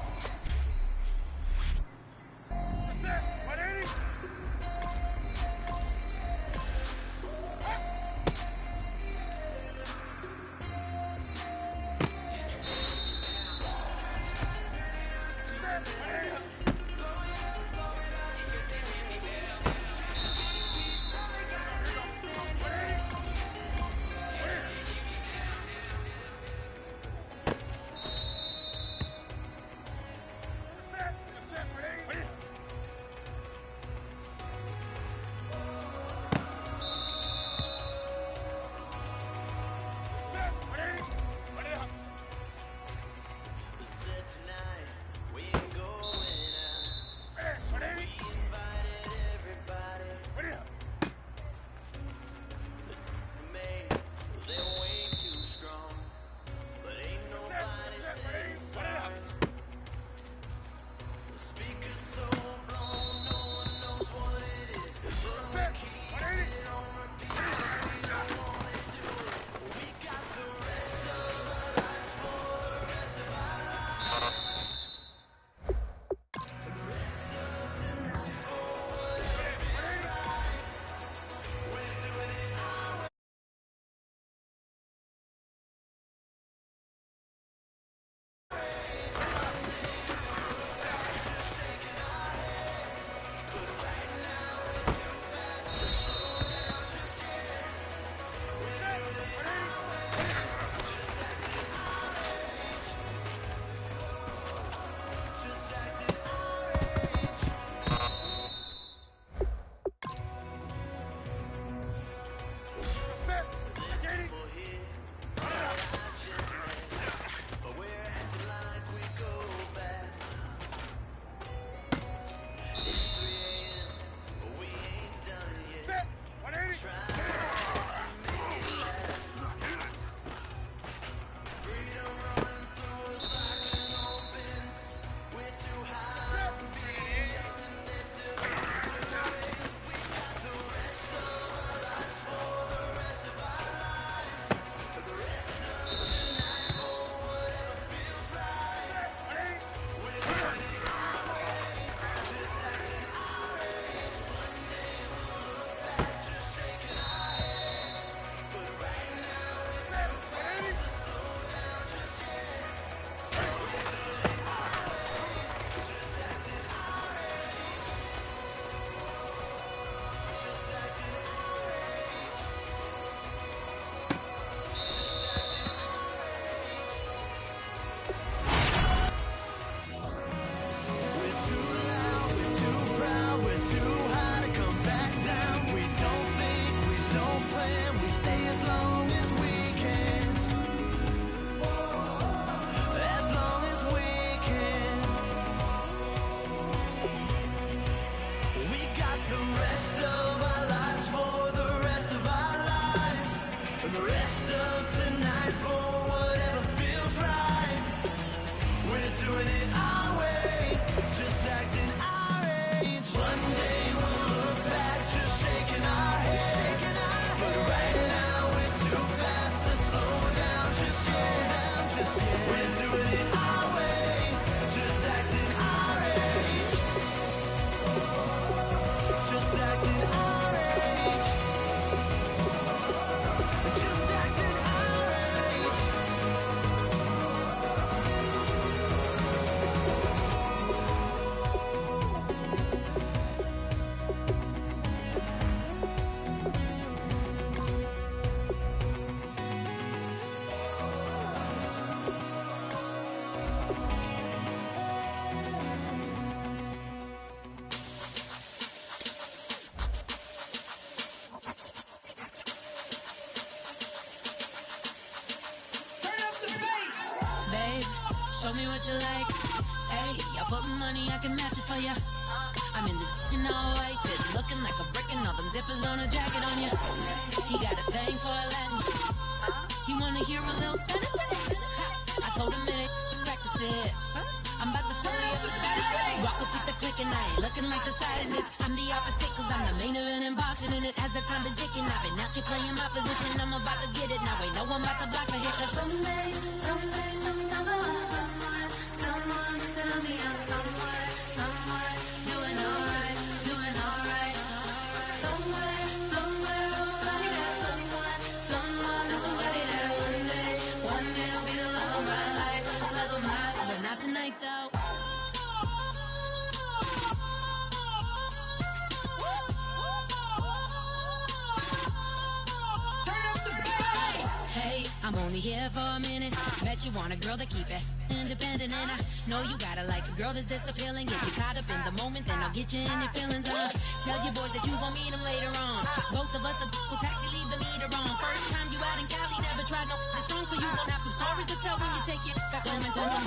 me what you like. Hey, I put money, I can match it for ya. I'm in this all white fit, looking like a brick and all them zippers on a jacket on ya. He got a thing for a Latin. He wanna hear a little Spanish? I told him it ain't practice it. I'm about to fill you up with status. Walk up with the click and I ain't looking like the side in this. I'm the opposite cause I'm the main event and boxing in it. Has the time to dick and I've been out here playing my position. I'm about to get it now. Ain't no one about to block my hit. Cause someday, someone tell me I'm somewhere, doing alright. Somewhere, somebody that one day will be the love of my life, but not tonight though. Hey, I'm only here for a minute. Bet you want a girl to keep it independent, and I know you gotta like a girl that's this appealing. Get you caught up in the moment, then I'll get you in your feelings. Tell your boys that you gon' meet them later on. Both of us are so taxi, leave the meter on. First time you out in Cali, never tried no strong, so you gon' have some stories to tell when you take it back home and tell them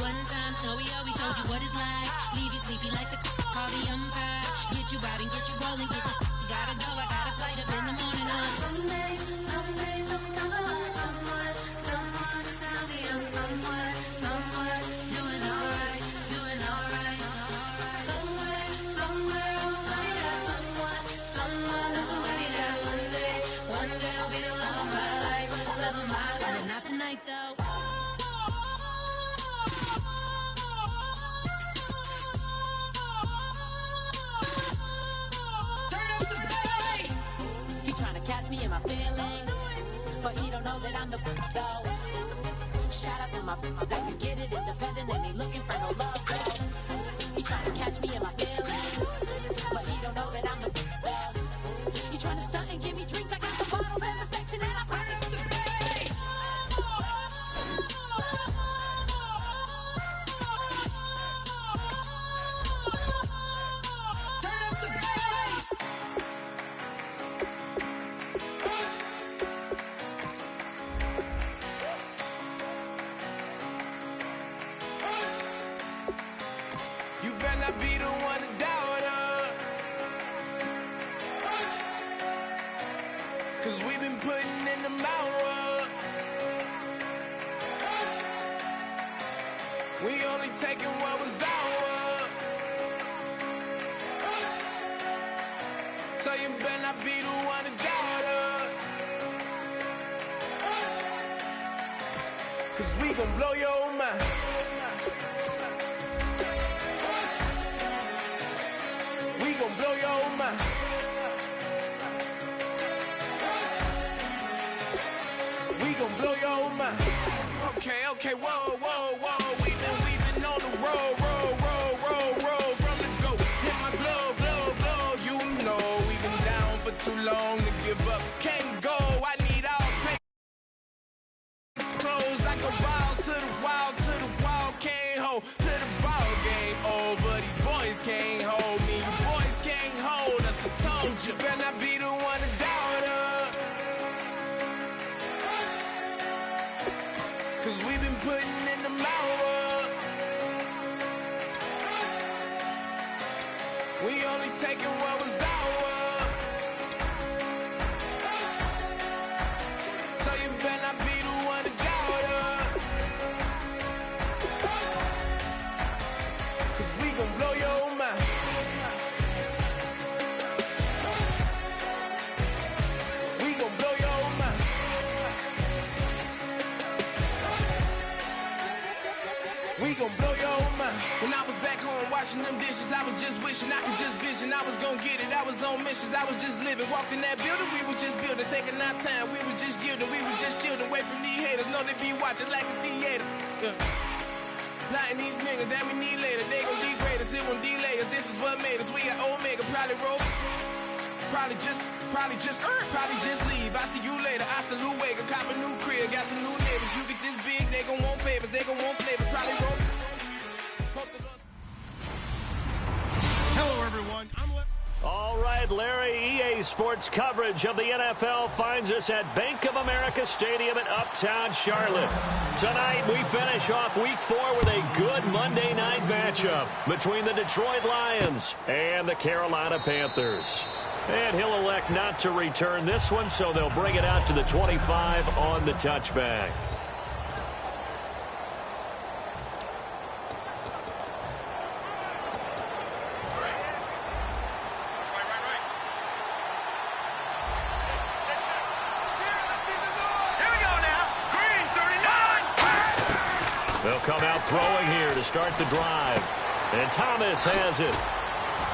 one time, Snowy always showed you what it's like. Leave you sleepy like the call the umpire. Get you out and get you rolling, get you gotta go. I got a flight up in the morning on someday, someone tell me I'm somewhere, doing alright. Somewhere, somebody that one day will be the love of my life, but not tonight though. He trying to catch me in my feelings, but he don't know that I'm the though. Shout out to my that can get it independent and ain't looking for no love though. He trying to catch me in my feelings, but he don't know that I'm the though. He trying to stunt and give me drinks. I got the bottles in the section and I promise to pay. You better not be the one to doubt us, cause we've been putting in the hours. We only taking what was ours, so you better not be the one to doubt us, cause we gon' blow your mind. We gon' blow your mind. We gon' blow your mind. Okay, whoa. We've been on the road from the go. Hit my blow. You know we've been down for too long to give up. Can't go. I need all pain. Closed. I go balls to the wall. Can't hold to the ball game over. These boys can't hold me. You boys can't hold us. I told you. Better not be the one to doubt us, cause we've been putting in the hours. We only taking what was ours, so you better not be the one to doubt us, cause we gon' blow your mind. We gon' blow your mind. We gon' blow your mind. When I was back home washing them dishes, I was just wishing I could just vision. I was gon' get it, I was on missions, I was just living. Walked in that building, we was just building, taking our time. We was just yielding, we was just chilling. Away from these haters, know they be watching like a theater. Plotting these niggas that we need later. They gon' degrade us, it won't delay us. This is what made us. We got Omega, probably roll. Probably just leave. I see you later. I salute Wake, cop a new crib, got some new neighbors. You get this big, they gon' want favors, they gon' want flavors. Probably roll. Hello, everyone. All right, right, Larry, EA Sports coverage of the NFL finds us at Bank of America Stadium in Uptown Charlotte. Tonight, we finish off Week 4 with a good Monday night matchup between the Detroit Lions and the Carolina Panthers. And he'll elect not to return this one, so they'll bring it out to the 25 on the touchback. They'll come out throwing here to start the drive. And Thomas has it.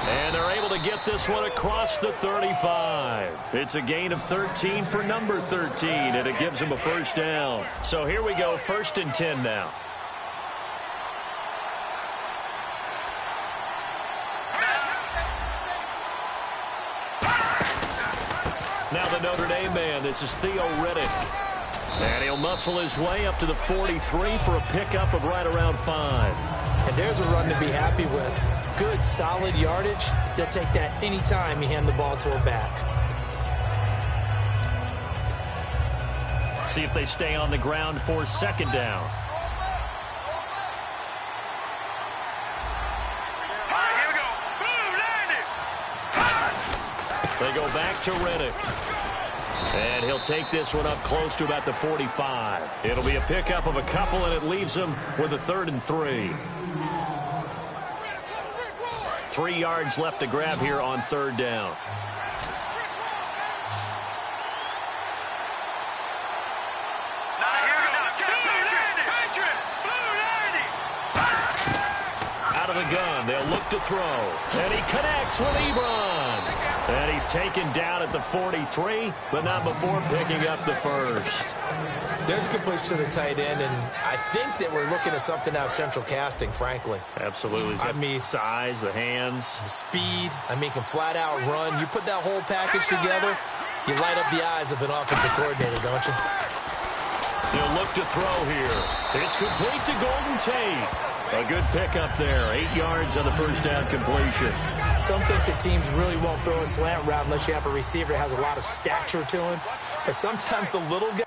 And they're able to get this one across the 35. It's a gain of 13 for number 13, and it gives them a first down. So here we go, 1st and 10 now. Now the Notre Dame man, this is Theo Riddick. And he'll muscle his way up to the 43 for a pickup of right around 5. And there's a run to be happy with. Good, solid yardage. They'll take that anytime you hand the ball to a back. See if they stay on the ground for 2nd down. They go back to Riddick. And he'll take this one up close to about the 45. It'll be a pickup of a couple, and it leaves him with a 3rd and 3. 3 yards left to grab here on 3rd down. Out of the gun, they'll look to throw. And he connects with Ebron. And he's taken down at the 43, but not before picking up the 1st. There's a completion to the tight end, and I think that we're looking at something out of central casting, frankly. Absolutely. I mean, size, the hands. The speed. I mean, can flat out run. You put that whole package together, you light up the eyes of an offensive coordinator, don't you? He'll look to throw here. It's complete to Golden Tate. A good pickup there. 8 yards on the first down completion. Some think that teams really won't throw a slant route unless you have a receiver that has a lot of stature to him. But sometimes the little guy...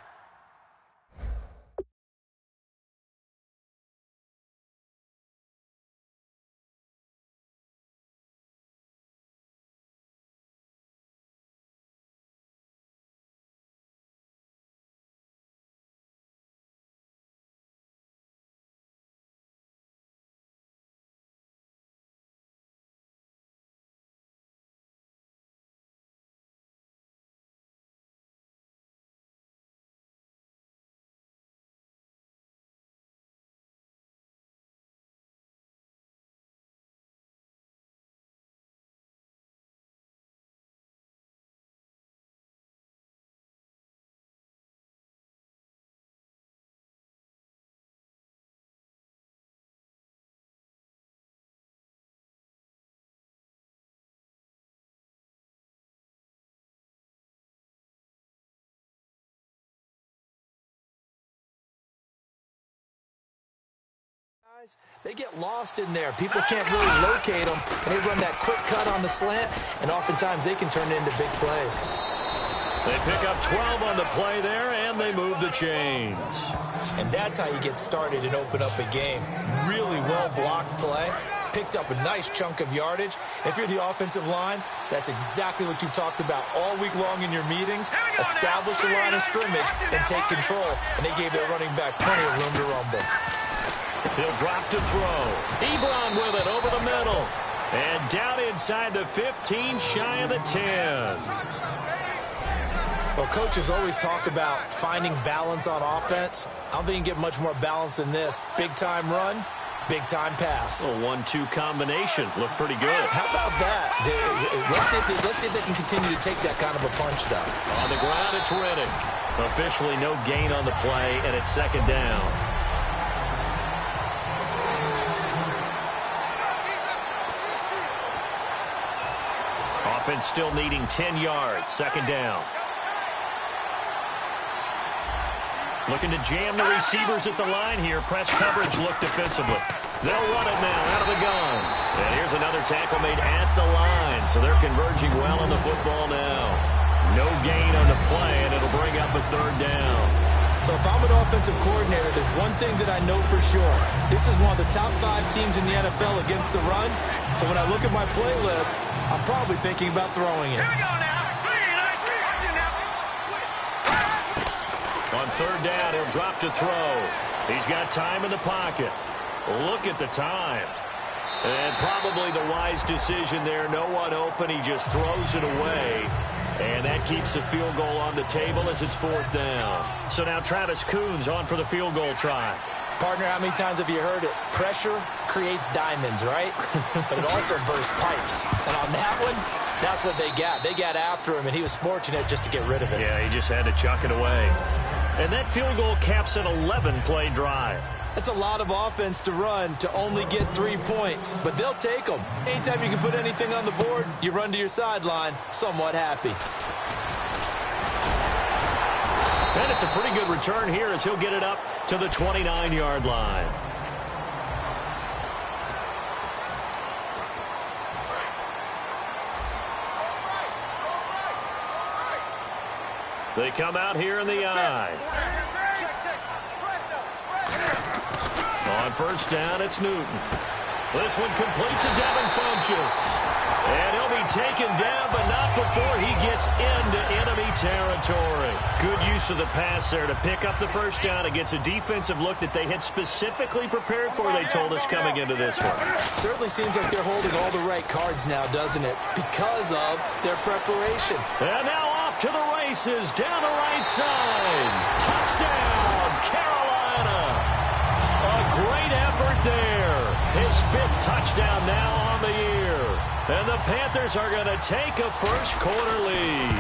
They get lost in there. People can't really locate them, and they run that quick cut on the slant, and oftentimes they can turn it into big plays. They pick up 12 on the play there, and they move the chains. And that's how you get started and open up a game. Really well-blocked play, picked up a nice chunk of yardage. If you're the offensive line, that's exactly what you've talked about all week long in your meetings. Establish the line of scrimmage and take control, and they gave their running back plenty of room to rumble. He'll drop to throw. Ebron with it over the middle. And down inside the 15, shy of the 10. Well, coaches always talk about finding balance on offense. I don't think you can get much more balance than this. Big-time run, big-time pass. A 1-2 combination. Looked pretty good. How about that? Let's see if they can continue to take that kind of a punch, though. On the ground, it's Riddick. Officially no gain on the play, and it's 2nd down. Offense still needing 10 yards. 2nd down. Looking to jam the receivers at the line here. Press coverage look defensively. They'll run it now out of the gun. And here's There's another tackle made at the line, so they're converging well on the football now. No gain on the play, and it'll bring up a third down. So if I'm an offensive coordinator, there's one thing that I know for sure. This is one of the top 5 teams in the NFL against the run. So when I look at my playlist, I'm probably thinking about throwing it. On third down, he'll drop to throw. He's got time in the pocket. Look at the time. And probably the wise decision there. No one open. He just throws it away. And that keeps the field goal on the table as it's fourth down. So now Travis Coons on for the field goal try. Partner, how many times have you heard it? Pressure creates diamonds, right? But it also bursts pipes. And on that one, that's what they got. They got after him, and he was fortunate just to get rid of it. Yeah, he just had to chuck it away. And that field goal caps an 11-play drive. That's a lot of offense to run to only get 3 points, but they'll take them. Anytime you can put anything on the board, you run to your sideline somewhat happy. And it's a pretty good return here as he'll get it up to the 29-yard line. They come out here in the eye. On first down, it's Newton. This one complete to Devin Funchess. And he'll be taken down, but not before he gets into enemy territory. Good use of the pass there to pick up the first down against a defensive look that they had specifically prepared for, they told us, coming into this one. Certainly seems like they're holding all the right cards now, doesn't it? Because of their preparation. And now off to the races, down the right side. Touchdown, Carolina. A great effort there. His 5th touchdown now on the year. And the Panthers are going to take a first-quarter lead.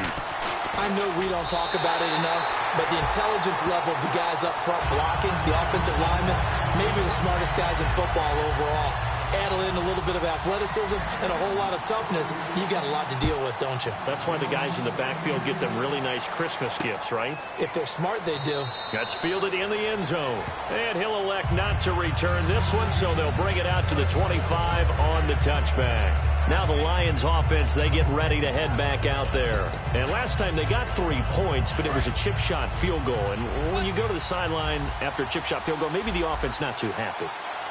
I know we don't talk about it enough, but the intelligence level of the guys up front blocking, the offensive linemen, maybe the smartest guys in football overall. Add in a little bit of athleticism and a whole lot of toughness, you got a lot to deal with, don't you? That's why the guys in the backfield get them really nice Christmas gifts, right? If they're smart, they do. That's fielded in the end zone. And he'll elect not to return this one, so they'll bring it out to the 25 on the touchback. Now the Lions offense, they get ready to head back out there. And last time they got 3 points, but it was a chip shot field goal. And when you go to the sideline after a chip shot field goal, maybe the offense not too happy.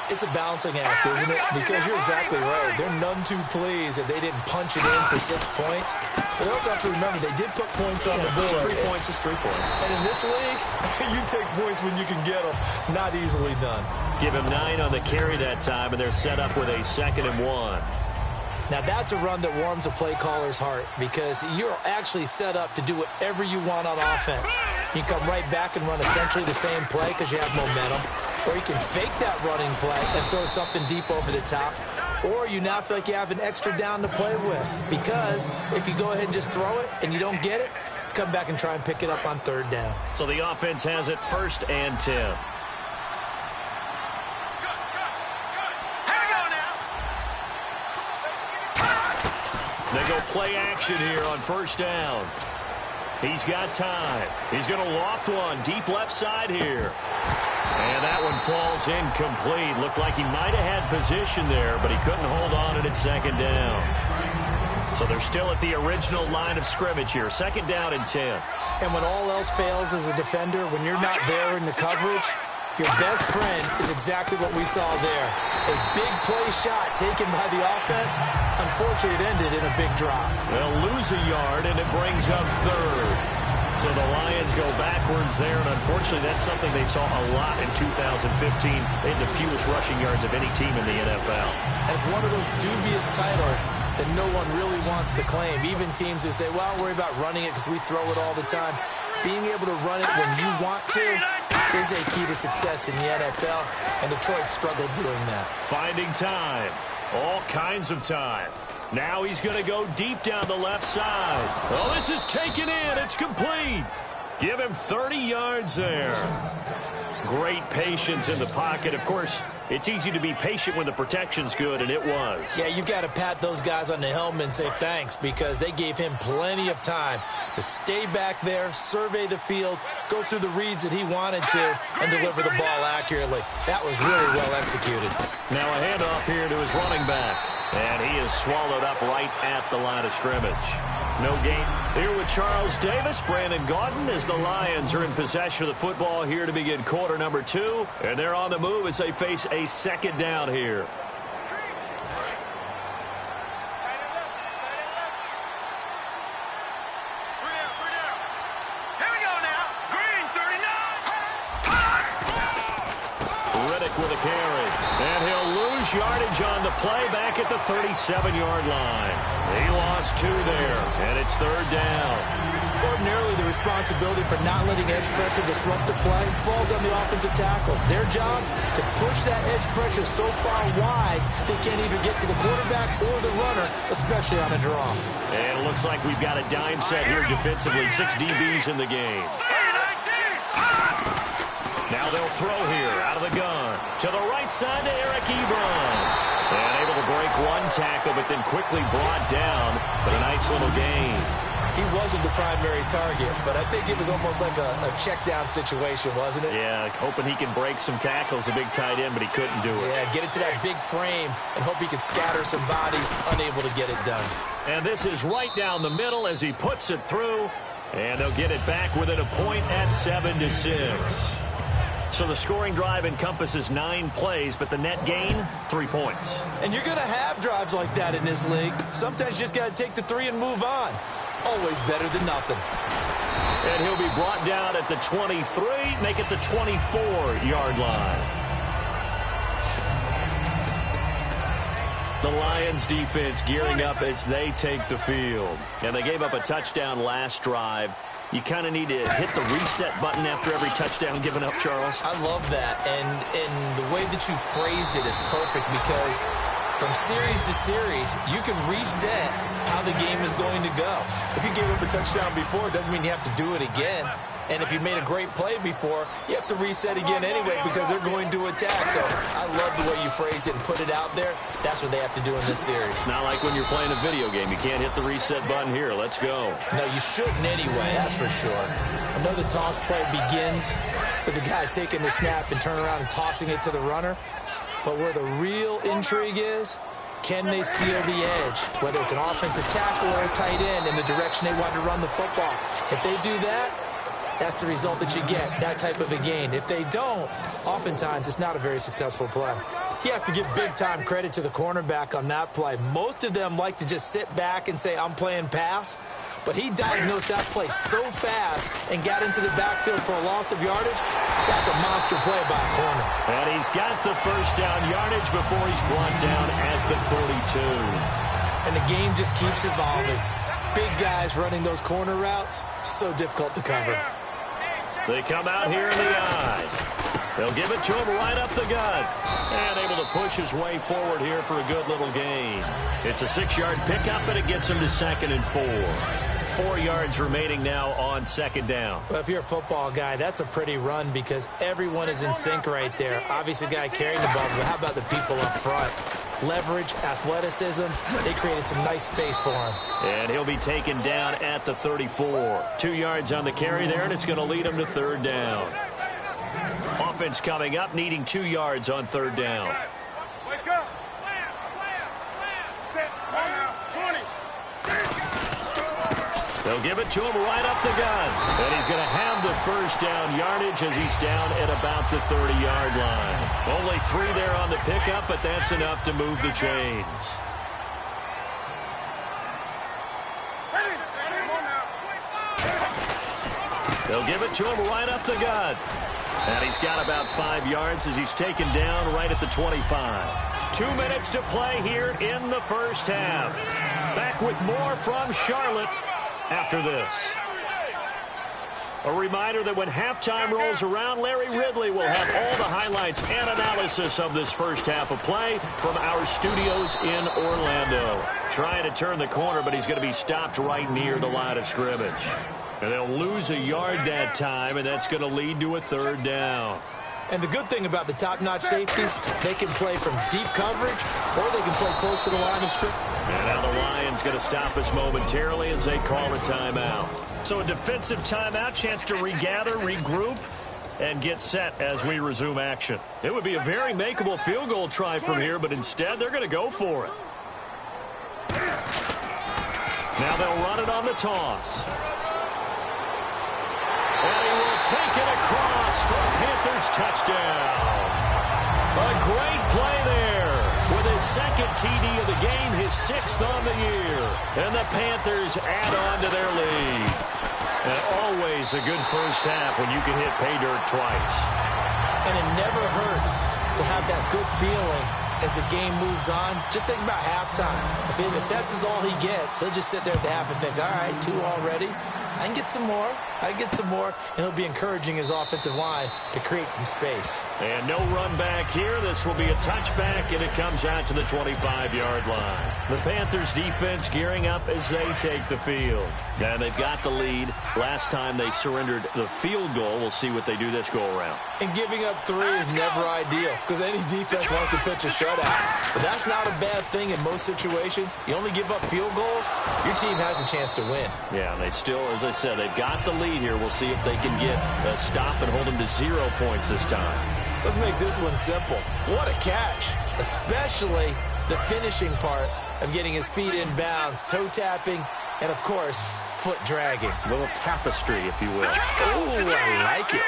It's a balancing act, isn't it? Because you're exactly right. They're none too pleased that they didn't punch it in for 6 points. But they also have to remember they did put points on the board. 3 points is 3 points. And in this league, you take points when you can get them. Not easily done. Give him 9 on the carry that time, and they're set up with a 2nd and 1. Now, that's a run that warms a play caller's heart because you're actually set up to do whatever you want on offense. You can come right back and run essentially the same play because you have momentum. Or you can fake that running play and throw something deep over the top. Or you now feel like you have an extra down to play with because if you go ahead and just throw it and you don't get it, come back and try and pick it up on 3rd down. So the offense has it 1st and 10. They go play action here on 1st down. He's got time. He's going to loft one deep left side here. And that one falls incomplete. Looked like he might have had position there, but he couldn't hold on it at 2nd down. So they're still at the original line of scrimmage here. 2nd down and 10. And when all else fails as a defender, when you're not there in the coverage, your best friend is exactly what we saw there. A big play shot taken by the offense. Unfortunately, it ended in a big drop. They'll lose a yard, and it brings up 3rd. So the Lions go backwards there, and unfortunately, that's something they saw a lot in 2015. They had the fewest rushing yards of any team in the NFL. And it's one of those dubious titles that no one really wants to claim. Even teams who say, well, I'll worry about running it because we throw it all the time. Being able to run it when you want to is a key to success in the NFL, and Detroit struggled doing that. Finding time. All kinds of time. Now he's going to go deep down the left side. Oh, this is taken in. It's complete. Give him 30 yards there. Great patience in the pocket. Of course, it's easy to be patient when the protection's good, and it was. Yeah, you've got to pat those guys on the helmet and say thanks because they gave him plenty of time to stay back there, survey the field, go through the reads that he wanted to, and deliver the ball accurately. That was really well executed. Now a handoff here to his running back. And he is swallowed up right at the line of scrimmage. No gain here with Charles Davis. Brandon Gaudin as the Lions are in possession of the football here to begin quarter number 2. And they're on the move as they face a second down here. With a carry, and he'll lose yardage on the play back at the 37-yard line. He lost 2 there, and it's third down. Ordinarily, the responsibility for not letting edge pressure disrupt the play falls on the offensive tackles. Their job to push that edge pressure so far wide they can't even get to the quarterback or the runner, especially on a draw. And it looks like we've got a dime set here defensively. 6 DBs in the game. Now they'll throw here out of the gun. To the right side to Eric Ebron. And able to break 1 tackle, but then quickly brought down. But a nice little gain. He wasn't the primary target, but I think it was almost like a check down situation, wasn't it? Yeah, hoping he can break some tackles, a big tight end, but he couldn't do it. Yeah, get it to that big frame and hope he can scatter some bodies, unable to get it done. And this is right down the middle as he puts it through. And they'll get it back within a point at 7-6. So the scoring drive encompasses 9 plays, but the net gain, 3 points. And you're going to have drives like that in this league. Sometimes you just got to take the 3 and move on. Always better than nothing. And he'll be brought down at the 23, make it the 24-yard line. The Lions defense gearing up as they take the field. And they gave up a touchdown last drive. You kind of need to hit the reset button after every touchdown given up, Charles. I love that. And the way that you phrased it is perfect because from series to series, you can reset how the game is going to go. If you gave up a touchdown before, it doesn't mean you have to do it again. And if you made a great play before, you have to reset again anyway because they're going to attack. So I love the way you phrased it and put it out there. That's what they have to do in this series. Not like when you're playing a video game. You can't hit the reset button here. Let's go. No, you shouldn't anyway, that's for sure. I know the toss play begins with the guy taking the snap and turn around and tossing it to the runner. But where the real intrigue is, can they seal the edge? Whether it's an offensive tackle or a tight end in the direction they want to run the football. If they do that, that's the result that you get, that type of a gain. If they don't, oftentimes it's not a very successful play. You have to give big-time credit to the cornerback on that play. Most of them like to just sit back and say, I'm playing pass. But he diagnosed that play so fast and got into the backfield for a loss of yardage. That's a monster play by a corner. And he's got the first down yardage before he's brought down at the 42. And the game just keeps evolving. Big guys running those corner routes, so difficult to cover. They come out here in the eye. They'll give it to him right up the gut. And able to push his way forward here for a good little gain. It's a 6-yard pickup, and it gets him to 2nd and 4. 4 yards remaining now on 2nd down. Well, if you're a football guy, that's a pretty run because everyone is in sync right there. Obviously, the guy carrying the ball, but how about the people up front? Leverage, athleticism, they created some nice space for him. And he'll be taken down at the 34. 2 yards on the carry there, and it's going to lead him to 3rd down. Offense coming up, needing 2 yards on 3rd down. They'll give it to him right up the gun. And he's going to have the first down yardage as he's down at about the 30-yard line. Only 3 there on the pickup, but that's enough to move the chains. They'll give it to him right up the gut. And he's got about 5 yards as he's taken down right at the 25. 2 minutes to play here in the first half. Back with more from Charlotte after this. A reminder that when halftime rolls around, Larry Ridley will have all the highlights and analysis of this first half of play from our studios in Orlando. Trying to turn the corner, but he's going to be stopped right near the line of scrimmage. And they'll lose a yard that time, and that's going to lead to a 3rd down. And the good thing about the top-notch safeties, they can play from deep coverage or they can play close to the line of scrimmage. And now the Lions going to stop us momentarily as they call a timeout. So a defensive timeout, chance to regather, regroup, and get set as we resume action. It would be a very makeable field goal try from here, but instead they're going to go for it. Now they'll run it on the toss. And he will take it across for a Panthers touchdown. A great play there with his second TD of the game, his 6th on the year. And the Panthers add on to their lead. And always a good first half when you can hit pay dirt twice. And it never hurts to have that good feeling as the game moves on. Just think about halftime. If that's all he gets, he'll just sit there at the half and think, all right, 2 already. I can get some more. And he'll be encouraging his offensive line to create some space. And no run back here. This will be a touchback, and it comes out to the 25-yard line. The Panthers defense gearing up as they take the field. Now they've got the lead. Last time they surrendered the field goal. We'll see what they do this go-around. And giving up 3 is never ideal because any defense wants to pitch a shutout. But that's not a bad thing in most situations. You only give up field goals, your team has a chance to win. Yeah, they still, as I said, they've got the lead here. We'll see if they can get a stop and hold them to 0 points this time. Let's make this one simple. What a catch, especially the finishing part of getting his feet in bounds, toe tapping, and, of course, foot dragging. A little tapestry, if you will. Oh, I like it.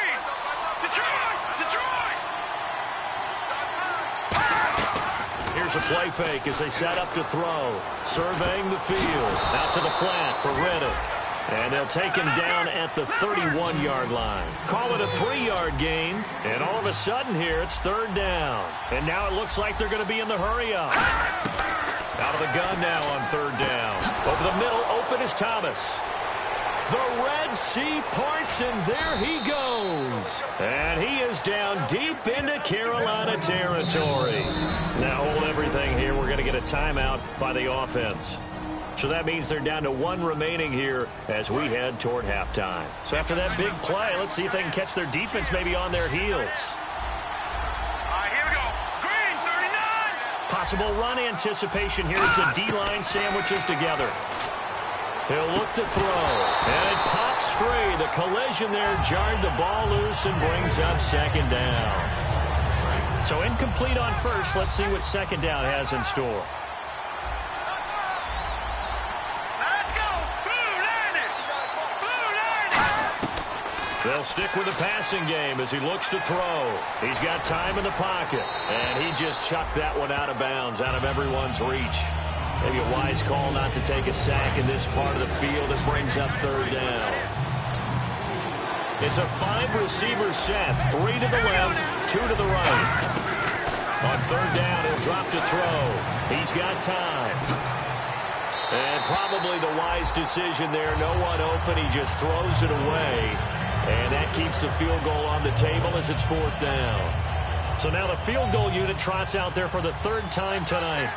Here's a play fake as they set up to throw. Surveying the field. Out to the flat for Reddick. And they'll take him down at the 31-yard line. Call it a 3-yard gain. And all of a sudden here, it's 3rd down. And now it looks like they're going to be in the hurry-up. Out of the gun now on 3rd down. Over the middle, open is Thomas. The Red Sea parts, and there he goes. And he is down deep into Carolina territory. Now hold everything here. We're going to get a timeout by the offense. So that means they're down to 1 remaining here as we head toward halftime. So after that big play, let's see if they can catch their defense maybe on their heels. Here we go. Green, 39. Possible run anticipation here as the D-line sandwiches together. He'll look to throw. And it pops free. The collision there jarred the ball loose and brings up 2nd down. So incomplete on first. Let's see what 2nd down has in store. They'll stick with the passing game as he looks to throw. He's got time in the pocket. And he just chucked that one out of bounds, out of everyone's reach. Maybe a wise call not to take a sack in this part of the field. It brings up 3rd down. It's a 5-receiver set. 3 to the left, 2 to the right. On 3rd down, he'll drop to throw. He's got time. And probably the wise decision there. No one open. He just throws it away. And that keeps the field goal on the table as it's 4th down. So now the field goal unit trots out there for the 3rd time tonight.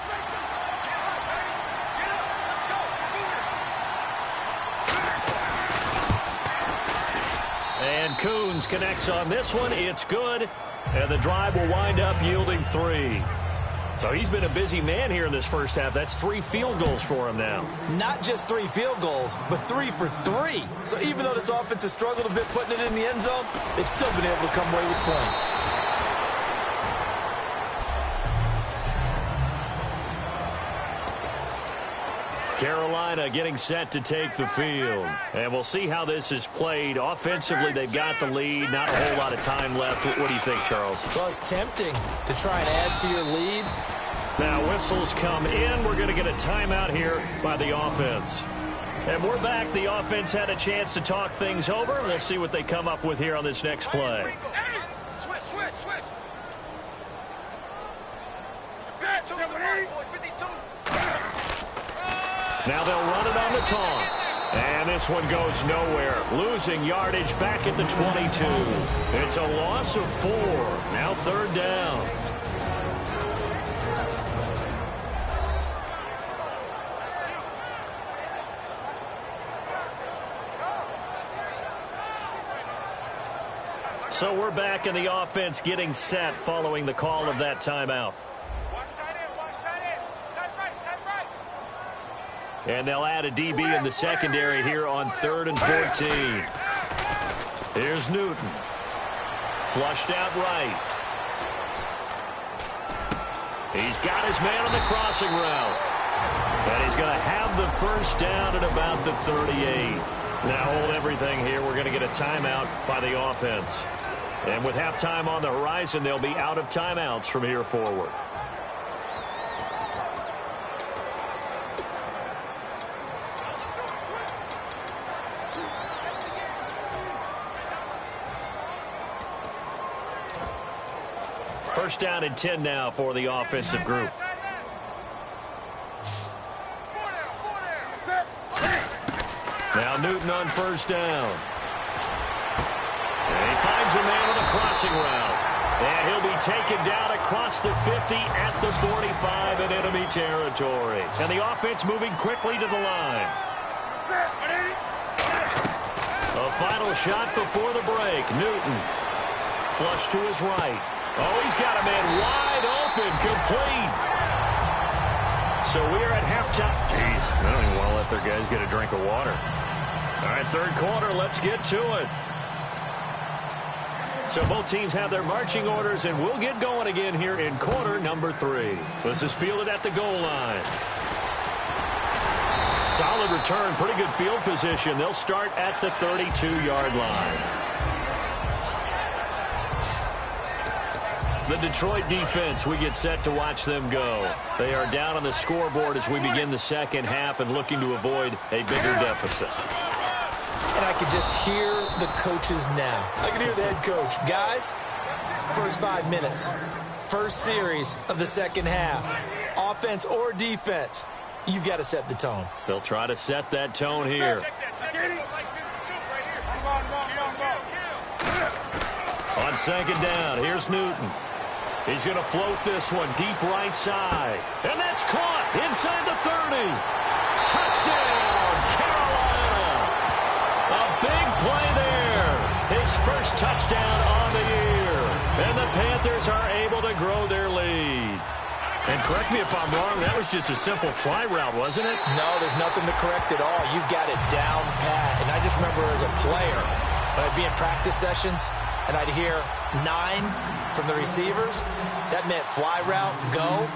And Coons connects on this one. It's good. And the drive will wind up yielding 3. So he's been a busy man here in this first half. That's 3 field goals for him now. Not just 3 field goals, but 3 for 3. So even though this offense has struggled a bit putting it in the end zone, they've still been able to come away with points. Carolina getting set to take the field. And we'll see how this is played. Offensively, they've got the lead. Not a whole lot of time left. What do you think, Charles? Well, it's tempting to try and add to your lead. Now whistles come in. We're going to get a timeout here by the offense. And we're back. The offense had a chance to talk things over. We'll see what they come up with here on this next play. Switch. Now they'll run it on the toss. And this one goes nowhere. Losing yardage back at the 22. It's a loss of 4. Now 3rd down. So we're back in the offense getting set following the call of that timeout. And they'll add a DB in the secondary here on 3rd and 14. Here's Newton. Flushed out right. He's got his man on the crossing route. And he's going to have the first down at about the 38. Now hold everything here. We're going to get a timeout by the offense. And with halftime on the horizon, they'll be out of timeouts from here forward. First down and 10 now for the offensive group. Now Newton on first down. And he finds a man on a crossing route. And he'll be taken down across the 50 at the 45 in enemy territory. And the offense moving quickly to the line. A final shot before the break. Newton. Flush to his right. Oh, he's got a man wide open, complete. So we are at halftime. Jeez, I don't even want to let their guys get a drink of water. All right, third quarter, let's get to it. So both teams have their marching orders, and we'll get going again here in quarter number 3. This is fielded at the goal line. Solid return, pretty good field position. They'll start at the 32-yard line. The Detroit defense, we get set to watch them go. They are down on the scoreboard as we begin the second half and looking to avoid a bigger deficit. And I could just hear the coaches now. I can hear the head coach. Guys, first 5 minutes, first series of the second half, offense or defense, you've got to set the tone. They'll try to set that tone here. On second down, here's Newton. He's going to float this one deep right side. And that's caught inside the 30. Touchdown, Carolina. A big play there. His first touchdown on the year. And the Panthers are able to grow their lead. And correct me if I'm wrong, that was just a simple fly route, wasn't it? No, there's nothing to correct at all. You've got it down pat. And I just remember as a player, when I'd be in practice sessions, and I'd hear 9 from the receivers, that meant fly route, go,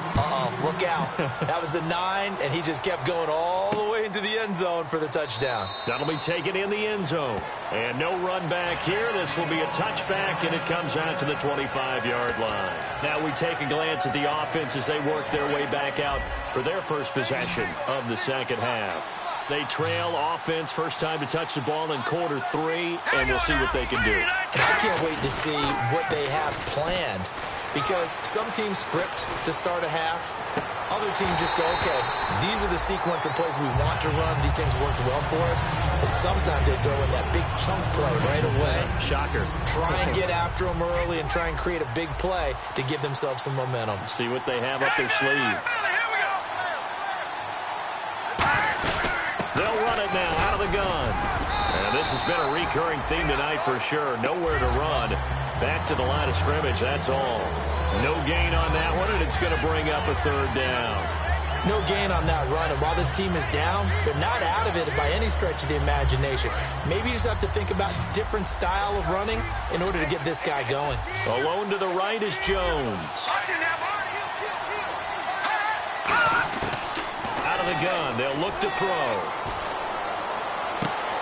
look out. That was the 9, and he just kept going all the way into the end zone for the touchdown. That'll be taken in the end zone. And no run back here. This will be a touchback, and it comes out to the 25-yard line. Now we take a glance at the offense as they work their way back out for their first possession of the second half. They trail offense, first time to touch the ball in quarter 3, and we'll see what they can do. And I can't wait to see what they have planned, because some teams script to start a half. Other teams just go, okay, these are the sequence of plays we want to run. These things worked well for us. And sometimes they throw in that big chunk play right away. Shocker. Try and get after them early and try and create a big play to give themselves some momentum. See what they have up their sleeve. They'll run it now out of the gun. And this has been a recurring theme tonight for sure. Nowhere to run. Back to the line of scrimmage, that's all. No gain on that one, and it's going to bring up a third down. No gain on that run, and while this team is down, they're not out of it by any stretch of the imagination. Maybe you just have to think about different style of running in order to get this guy going. Alone to the right is Jones. Out of the gun, they'll look to throw.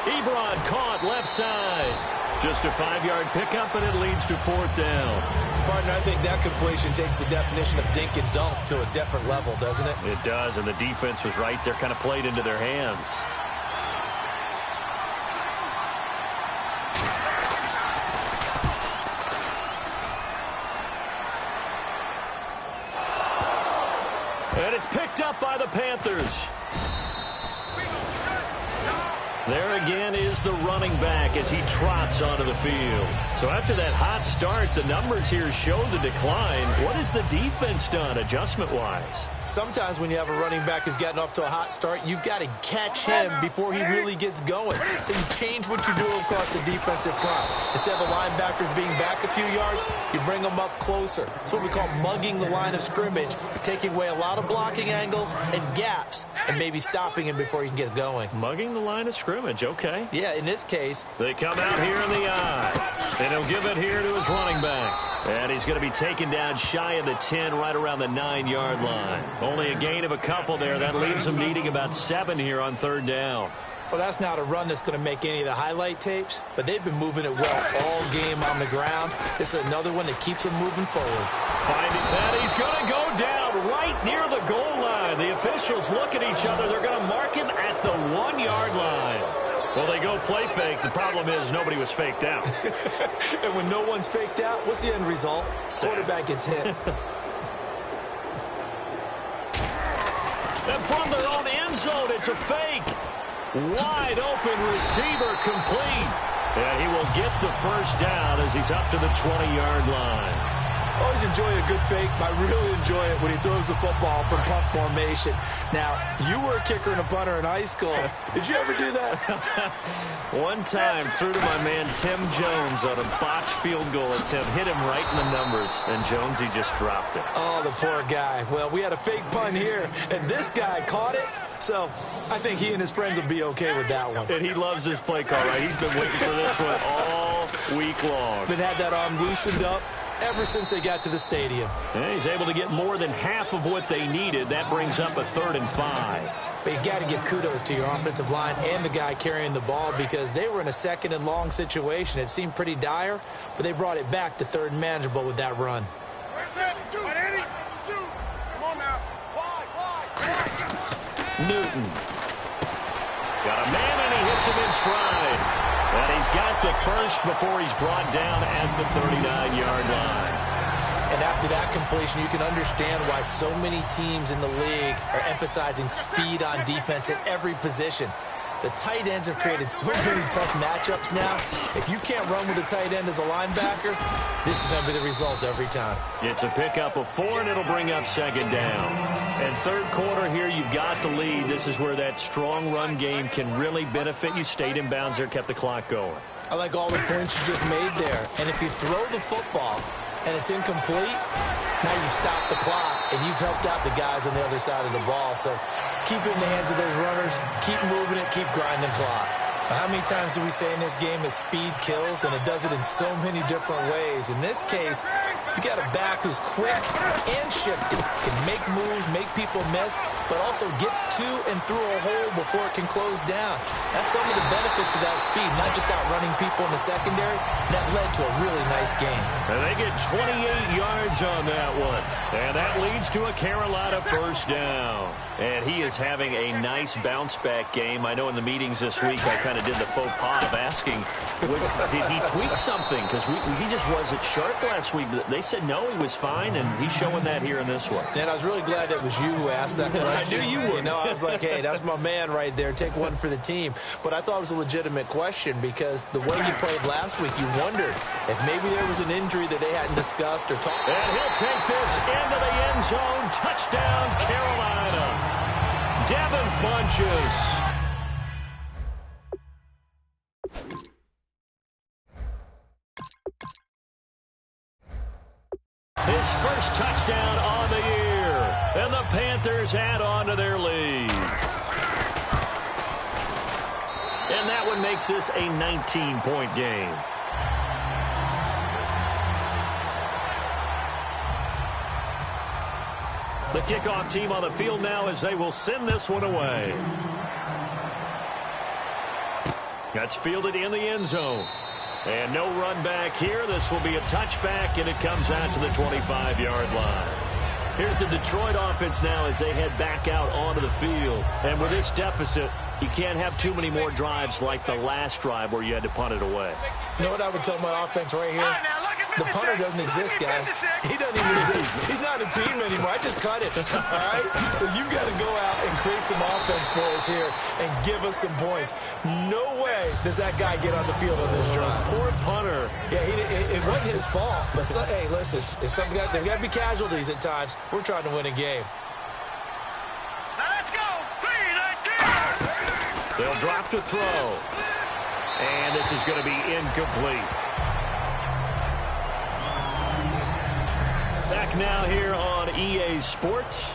Ebron caught left side. Just a 5-yard pickup, and it leads to fourth down. Partner, I think that completion takes the definition of dink and dunk to a different level, doesn't it? It does, and the defense was right there, kind of played into their hands. And it's picked up by the Panthers. There again is the running back as he trots onto the field. So after that hot start, the numbers here show the decline. What has the defense done adjustment-wise? Sometimes when you have a running back who's gotten off to a hot start, you've got to catch him before he really gets going. So you change what you do across the defensive front. Instead of the linebackers being back a few yards, you bring them up closer. It's what we call mugging the line of scrimmage, taking away a lot of blocking angles and gaps, and maybe stopping him before he can get going. Mugging the line of scrimmage, okay. Yeah, in this case. They come out here in the eye, and he'll give it here to his running back. And he's going to be taken down shy of the 10, right around the 9-yard line. Only a gain of a couple there. That leaves them needing about 7 here on 3rd down. Well, that's not a run that's going to make any of the highlight tapes, but they've been moving it well all game on the ground. This is another one that keeps them moving forward. Finding that, he's going to go down right near the goal line. The officials look at each other. They're going to mark him at the 1-yard line. Well, they go play fake. The problem is nobody was faked out. And when no one's faked out, what's the end result? Quarterback gets hit. And from their own end zone, it's a fake. Wide open receiver complete. And he will get the first down as he's up to the 20-yard line. Always enjoy a good fake, but I really enjoy it when he throws the football from punt formation. Now, you were a kicker and a punter in high school. Did you ever do that? One time, threw to my man Tim Jones on a botched field goal attempt. Hit him right in the numbers, and Jonesy just dropped it. Oh, the poor guy. Well, we had a fake punt here, and this guy caught it. So I think he and his friends will be okay with that one. And he loves his play call, right? He's been waiting for this one all week long. Been had that arm loosened up ever since they got to the stadium. And he's able to get more than half of what they needed. That brings up a 3rd and 5. But you got to give kudos to your offensive line and the guy carrying the ball because they were in a 2nd and long situation. It seemed pretty dire, but they brought it back to 3rd and manageable with that run. Come on now. Newton. Got a man, and he hits him in stride. And he's got the first before he's brought down at the 39-yard line. And after that completion, you can understand why so many teams in the league are emphasizing speed on defense at every position. The tight ends have created so many tough matchups now. If you can't run with a tight end as a linebacker, this is going to be the result every time. It's a pickup of 4, and it'll bring up 2nd down. And 3rd quarter here, you've got the lead. This is where that strong run game can really benefit you. Stayed in bounds there, kept the clock going. I like all the points you just made there. And if you throw the football and it's incomplete, now you stop the clock, and you've helped out the guys on the other side of the ball. So keep it in the hands of those runners, keep moving it, keep grinding clock. How many times do we say in this game that speed kills, and it does it in so many different ways? In this case, you got a back who's quick and shifty, can make moves, make people miss, but also gets to and through a hole before it can close down. That's some of the benefits of that speed, not just outrunning people in the secondary. That led to a really nice game. And they get 28 yards on that one. And that leads to a Carolina first down. And he is having a nice bounce-back game. I know in the meetings this week I kind of did the faux pas of asking, did he tweak something? Because he just wasn't sharp last week. They said no, he was fine, and he's showing that here in this one. And I was really glad it was you who asked that question. I knew you would. You know, I was like, hey, that's my man right there. Take one for the team. But I thought it was a legitimate question because the way he played last week, you wondered if maybe there was an injury that they hadn't discussed or talked about. And he'll take this into the end zone. Touchdown, Carolina. Devin Funchess. His first touchdown on the year. And the Panthers add on to their lead. And that one makes this a 19-point game. The kickoff team on the field now as they will send this one away. That's fielded in the end zone. And no run back here. This will be a touchback, and it comes out to the 25-yard line. Here's the Detroit offense now as they head back out onto the field. And with this deficit, you can't have too many more drives like the last drive where you had to punt it away. You know what I would tell my offense right here? The punter doesn't exist, guys. He doesn't even exist. He's not a team anymore. I just cut it, all right? So you've got to go out and create some offense for us here and give us some points. No way does that guy get on the field on this drive. Poor punter. Yeah, it wasn't his fault. But, hey, listen, if there's got to be casualties at times. We're trying to win a game. Now let's go. 3, 19. They'll drop to throw. And this is going to be incomplete. Back now here on EA Sports.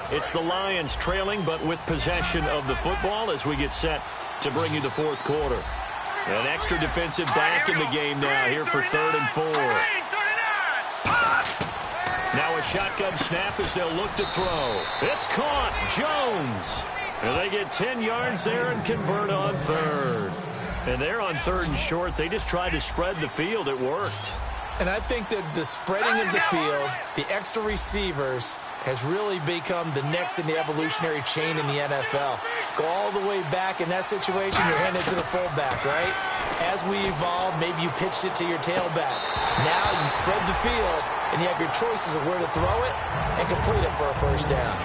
It's the Lions trailing, but with possession of the football as we get set to bring you the 4th quarter. An extra defensive back in the game now here for 3rd and 4. Now a shotgun snap as they'll look to throw. It's caught. Jones. And they get 10 yards there and convert on third. And they're on third and short. They just tried to spread the field. It worked. And I think that the spreading of the field, the extra receivers, has really become the next in the evolutionary chain in the NFL. Go all the way back in that situation, you're handed to the fullback, right? As we evolve, maybe you pitched it to your tailback. Now you spread the field, and you have your choices of where to throw it and complete it for a first down.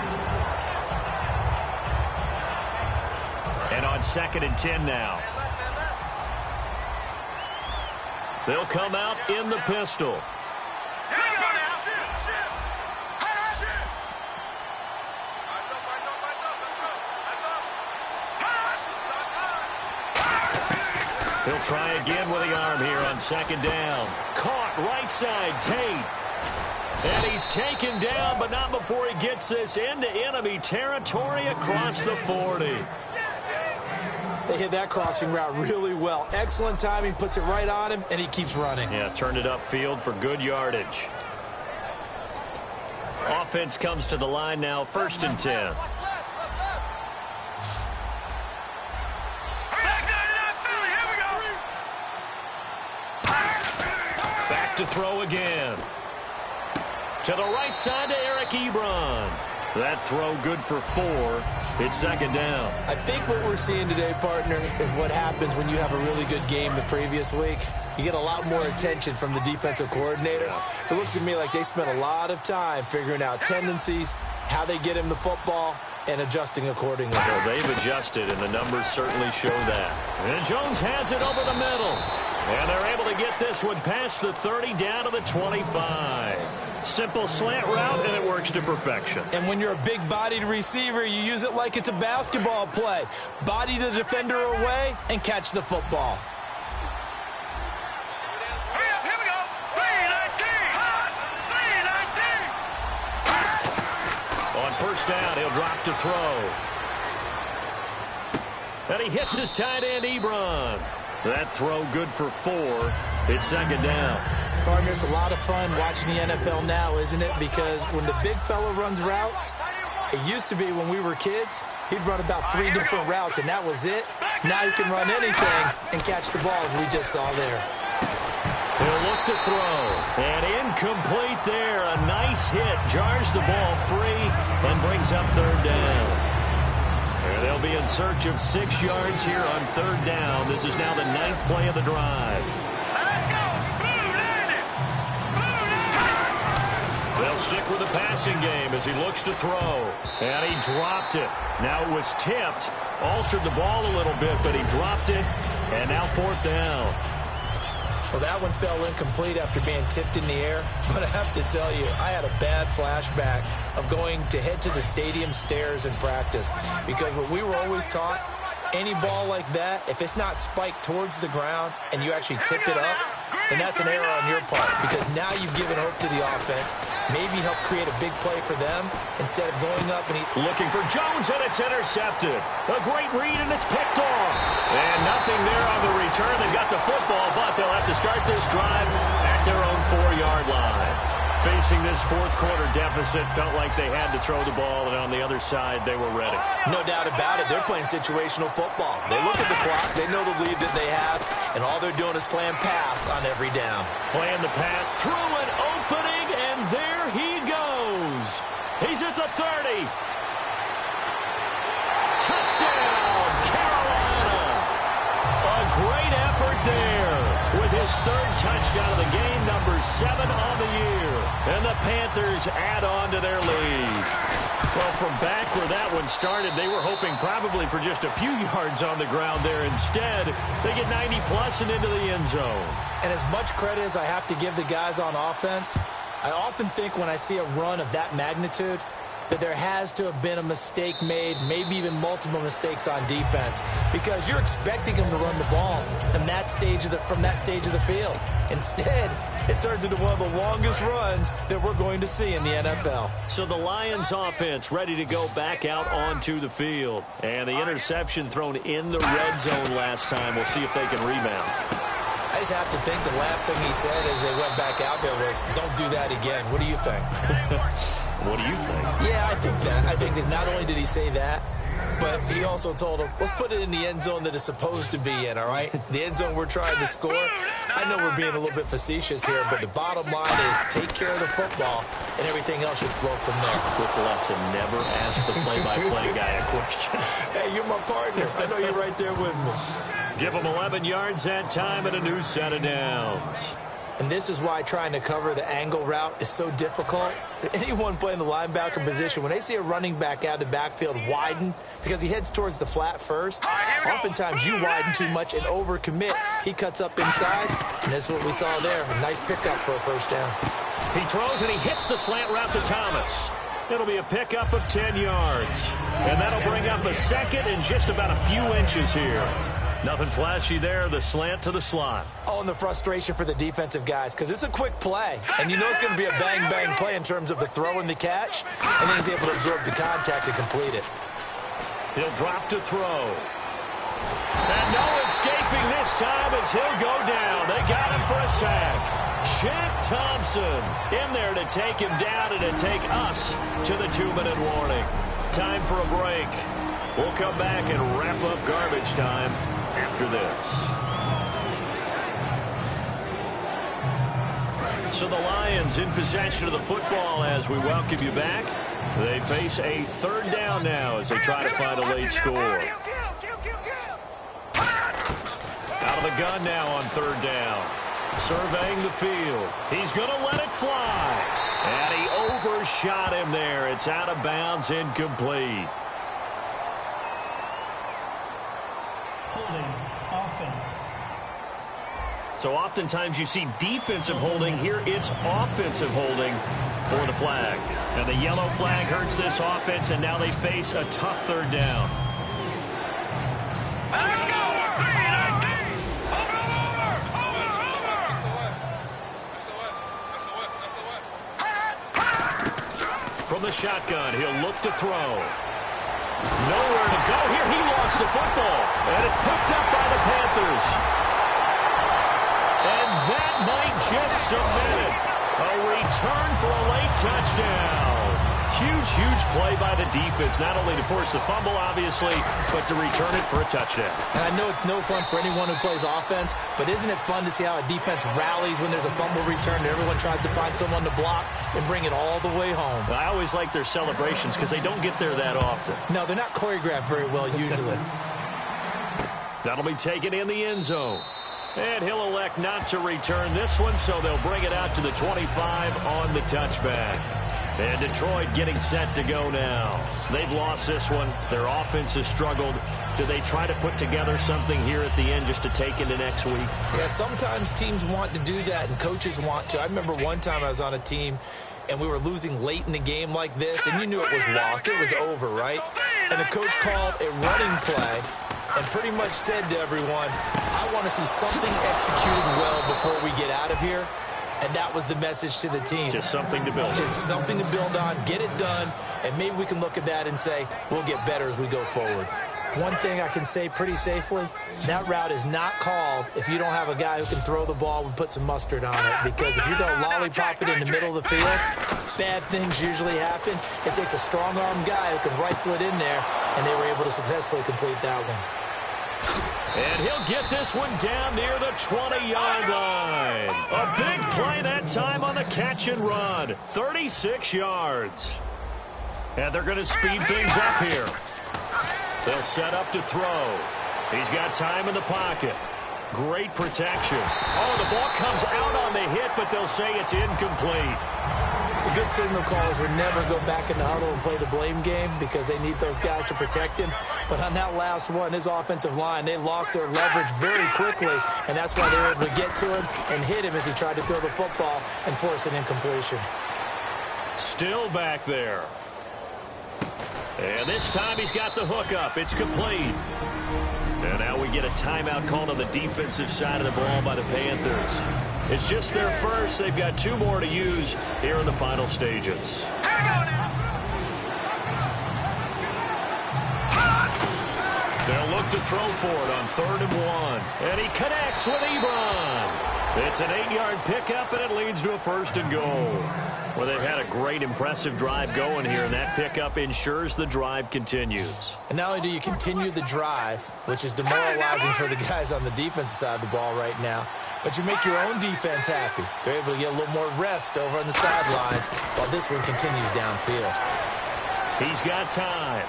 And on 2nd and 10 now. They'll come out in the pistol. He'll try again with the arm here on 2nd down. Caught right side, Tate. And he's taken down, but not before he gets this into enemy territory across the 40. They hit that crossing route really well. Excellent timing, puts it right on him, and he keeps running. Yeah, turned it upfield for good yardage. Offense comes to the line now, 1st and 10. Back to throw again. To the right side to Eric Ebron. That throw good for 4. It's 2nd down. I think what we're seeing today, partner, is what happens when you have a really good game the previous week. You get a lot more attention from the defensive coordinator. It looks to me like they spent a lot of time figuring out tendencies, how they get him the football, and adjusting accordingly. Well, they've adjusted, and the numbers certainly show that. And Jones has it over the middle. And they're able to get this one past the 30 down to the 25. Simple slant route, and it works to perfection. And when you're a big-bodied receiver, you use it like it's a basketball play. Body the defender away and catch the football. Hurry up, here we go. 3-19. On 1st down, he'll drop to throw. And he hits his tight end, Ebron. That throw good for 4. It's 2nd down. Partner, it's a lot of fun watching the NFL now, isn't it? Because when the big fella runs routes, it used to be when we were kids, he'd run about 3 different routes, and that was it. Now he can run anything and catch the balls we just saw there. He'll look to throw. And incomplete there. A nice hit. Jars the ball free and brings up 3rd down. And they'll be in search of 6 yards here on 3rd down. This is now the 9th play of the drive. Let's go. They'll stick with the passing game as he looks to throw. And he dropped it. Now it was tipped. Altered the ball a little bit, but he dropped it. And now 4th down. Well, that one fell incomplete after being tipped in the air. But I have to tell you, I had a bad flashback of going to head to the stadium stairs in practice. Because what we were always taught, any ball like that, if it's not spiked towards the ground and you actually tip it up, then that's an error on your part. Because now you've given hope to the offense. Maybe help create a big play for them instead of going up and looking for Jones, and it's intercepted. A great read, and it's picked off. And nothing there on the return. They've got the football, but they'll have to start this drive at their own 4-yard line. Facing this 4th quarter deficit, felt like they had to throw the ball, and on the other side, they were ready. No doubt about it. They're playing situational football. They look at the clock. They know the lead that they have, and all they're doing is playing pass on every down. Playing the pass through an opening, and there he goes. He's at the 30. Touchdown, Carolina. A great effort there with his 3rd touchdown of the game, number 7 on the year. And the Panthers add on to their lead. Well, from back where that one started, they were hoping probably for just a few yards on the ground there. Instead, they get 90-plus and into the end zone. And as much credit as I have to give the guys on offense, I often think when I see a run of that magnitude that there has to have been a mistake made, maybe even multiple mistakes on defense, because you're expecting them to run the ball from that stage of the field. Instead, it turns into one of the longest runs that we're going to see in the NFL. So the Lions offense ready to go back out onto the field. And the interception thrown in the red zone last time. We'll see if they can rebound. I I just have to think the last thing he said as they went back out there was, don't do that again. What do you think? What do you think? Yeah, I think that. I think that not only did he say that, but he also told him, let's put it in the end zone that it's supposed to be in, all right? The end zone we're trying to score. I know we're being a little bit facetious here, but the bottom line is take care of the football, and everything else should flow from there. Quick lesson, never ask the play-by-play guy a question. Hey, you're my partner. I know you're right there with me. Give him 11 yards that time and a new set of downs. And this is why trying to cover the angle route is so difficult. Anyone playing the linebacker position, when they see a running back out of the backfield widen, because he heads towards the flat first, oftentimes you widen too much and overcommit. He cuts up inside, and that's what we saw there. A nice pickup for a first down. He throws and he hits the slant route to Thomas. It'll be a pickup of 10 yards. And that'll bring up a second and just about a few inches here. Nothing flashy there, the slant to the slot. Oh, and the frustration for the defensive guys, because it's a quick play. And you know it's going to be a bang-bang play in terms of the throw and the catch. And then he's able to absorb the contact and complete it. He'll drop to throw. And no escaping this time as he'll go down. They got him for a sack. Jack Thompson in there to take him down and to take us to the 2-minute warning. Time for a break. We'll come back and wrap up garbage time after this. So the Lions in possession of the football as we welcome you back. They face a third down now as they try to find a late score. Out of the gun now on third down. Surveying the field. He's going to let it fly. And he overshot him there. It's out of bounds, incomplete. Offense. So oftentimes you see defensive holding. Here it's offensive holding for the flag. And the yellow flag hurts this offense, and now they face a tough third down. Let's go! From the shotgun, he'll look to throw. Nowhere to go here. He lost the football. And it's picked up by the Panthers. And that might just cement it. A return for a late touchdown. Huge, huge play by the defense. Not only to force the fumble, obviously, but to return it for a touchdown. And I know it's no fun for anyone who plays offense, but isn't it fun to see how a defense rallies when there's a fumble return and everyone tries to find someone to block and bring it all the way home? I always like their celebrations because they don't get there that often. No, they're not choreographed very well usually. That'll be taken in the end zone. And he'll elect not to return this one, so they'll bring it out to the 25 on the touchback. And Detroit getting set to go now. They've lost this one. Their offense has struggled. Do they try to put together something here at the end just to take into next week? Yeah, sometimes teams want to do that and coaches want to. I remember one time I was on a team and we were losing late in the game like this, and you knew it was lost. It was over, right? And the coach called a running play and pretty much said to everyone, I want to see something executed well before we get out of here. And that was the message to the team. Just something to build. Just something to build on, get it done, and maybe we can look at that and say, we'll get better as we go forward. One thing I can say pretty safely, that route is not called if you don't have a guy who can throw the ball and put some mustard on it. Because if you're going to lollipop it in the middle of the field, bad things usually happen. It takes a strong-armed guy who can rifle it in there, and they were able to successfully complete that one. And he'll get this one down near the 20-yard line. A big play that time on the catch and run. 36 yards. And they're going to speed things up here. They'll set up to throw. He's got time in the pocket. Great protection. Oh, the ball comes out on the hit, but they'll say it's incomplete. The good signal callers would never go back in the huddle and play the blame game because they need those guys to protect him. But on that last one, his offensive line, they lost their leverage very quickly, and that's why they were able to get to him and hit him as he tried to throw the football and force an incompletion. Still back there. And this time he's got the hook up. It's complete. And now we get a timeout called on the defensive side of the ball by the Panthers. It's just their first. They've got 2 more to use here in the final stages. They'll look to throw for it on 3rd and 1. And he connects with Ebron. It's an 8-yard pickup, and it leads to a 1st and goal. Well, they've had a great, impressive drive going here, and that pickup ensures the drive continues. And not only do you continue the drive, which is demoralizing for the guys on the defensive side of the ball right now, but you make your own defense happy. They're able to get a little more rest over on the sidelines while this one continues downfield. He's got time.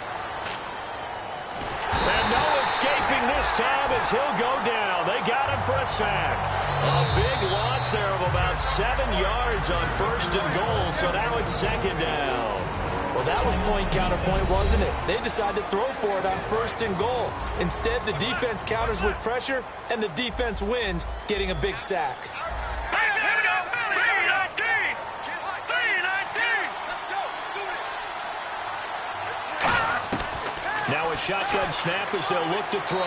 And no escaping this time as he'll go down. They got him for a sack. A big loss there of about 7 yards on 1st and goal, so now it's 2nd down. Well, that was point counterpoint, wasn't it? They decided to throw for it on 1st and goal. Instead, the defense counters with pressure, and the defense wins, getting a big sack. Now a shotgun snap as they'll look to throw.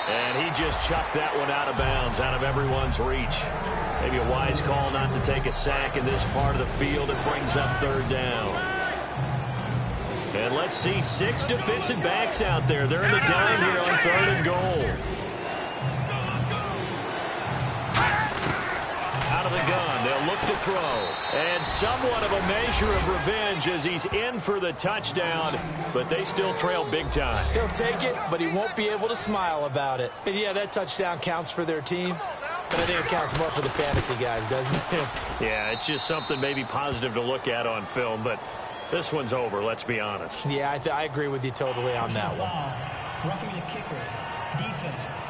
And he just chucked that one out of bounds, out of everyone's reach. Maybe a wise call not to take a sack in this part of the field. It brings up 3rd down. And let's see 6 defensive backs out there. They're in the dime here on 3rd and goal. Out of the gun, they'll look to throw. And somewhat of a measure of revenge as he's in for the touchdown, but they still trail big time. He'll take it, but he won't be able to smile about it. And yeah, that touchdown counts for their team, but I think it counts more for the fantasy guys, doesn't it? Yeah, it's just something maybe positive to look at on film, but this one's over, let's be honest. Yeah, I agree with you totally on that one. Roughing the kicker, defense.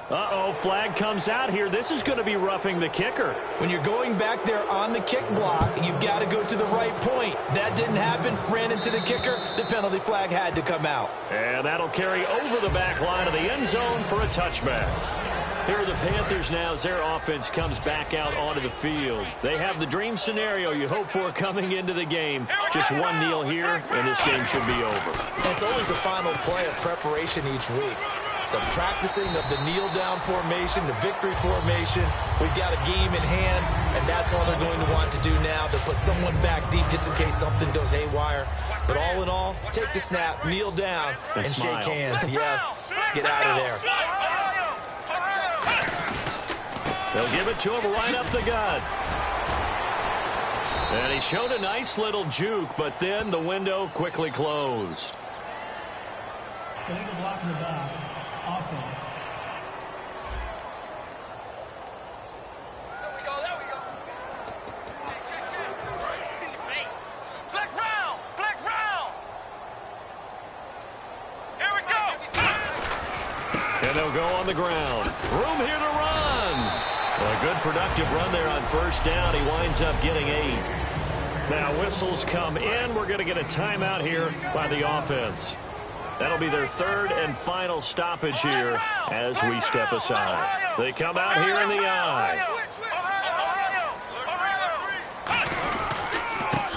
Uh-oh, flag comes out here. This is going to be roughing the kicker. When you're going back there on the kick block, you've got to go to the right point. That didn't happen. Ran into the kicker. The penalty flag had to come out. And that'll carry over the back line of the end zone for a touchback. Here are the Panthers now as their offense comes back out onto the field. They have the dream scenario you hope for coming into the game. Just one kneel here, and this game should be over. It's always the final play of preparation each week. The practicing of the kneel-down formation, the victory formation. We've got a game in hand, and that's all they're going to want to do now, to put someone back deep just in case something goes haywire. But all in all, take the snap, kneel down, and shake hands. Yes, get out of there. They'll give it to him right up the gut. And he showed a nice little juke, but then the window quickly closed. Illegal block in the back. Offense. There we go. Flex round. Here we go. And they'll go on the ground. Room here to run. A good productive run there on 1st down. He winds up getting 8. Now whistles come in. We're going to get a timeout here by the offense. That'll be their 3rd and final stoppage here as we step aside. They come out here in the eye.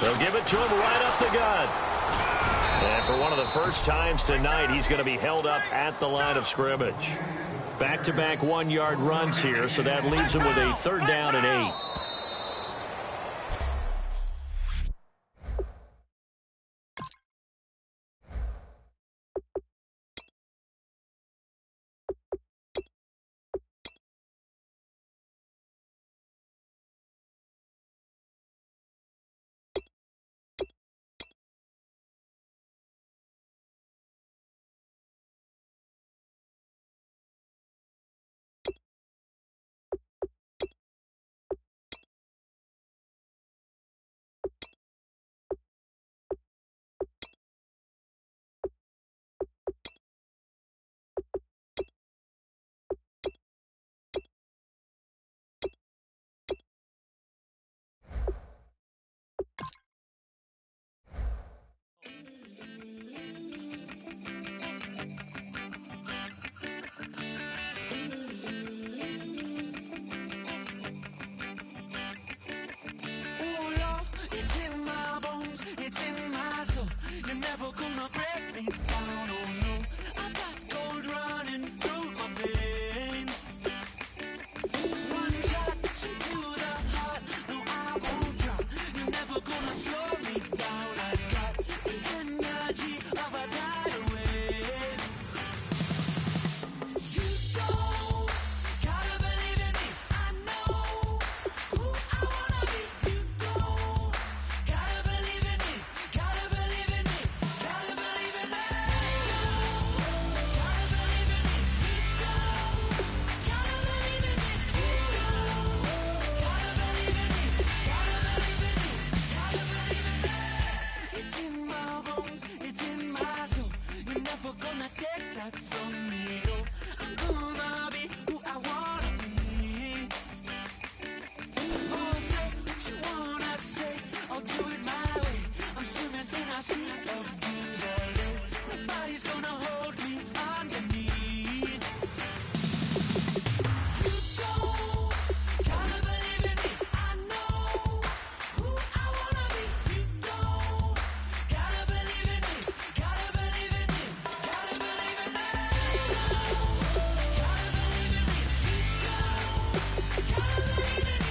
They'll give it to him right up the gut. And for one of the first times tonight, he's going to be held up at the line of scrimmage. Back-to-back 1-yard runs here, so that leaves him with a 3rd down and 8. Slow me down, I've got the energy of a never gonna take that from me, no. I'm gonna be who I wanna be. Oh, say what you wanna say, I'll do it my way. I'm swimming in a sea of dreams all day. Nobody's gonna hold me underneath. You don't gotta believe in me. I know who I wanna be. You don't gotta believe in me. Gotta believe in me. Gotta believe in me. Gotta believe in me. Gotta believe in me.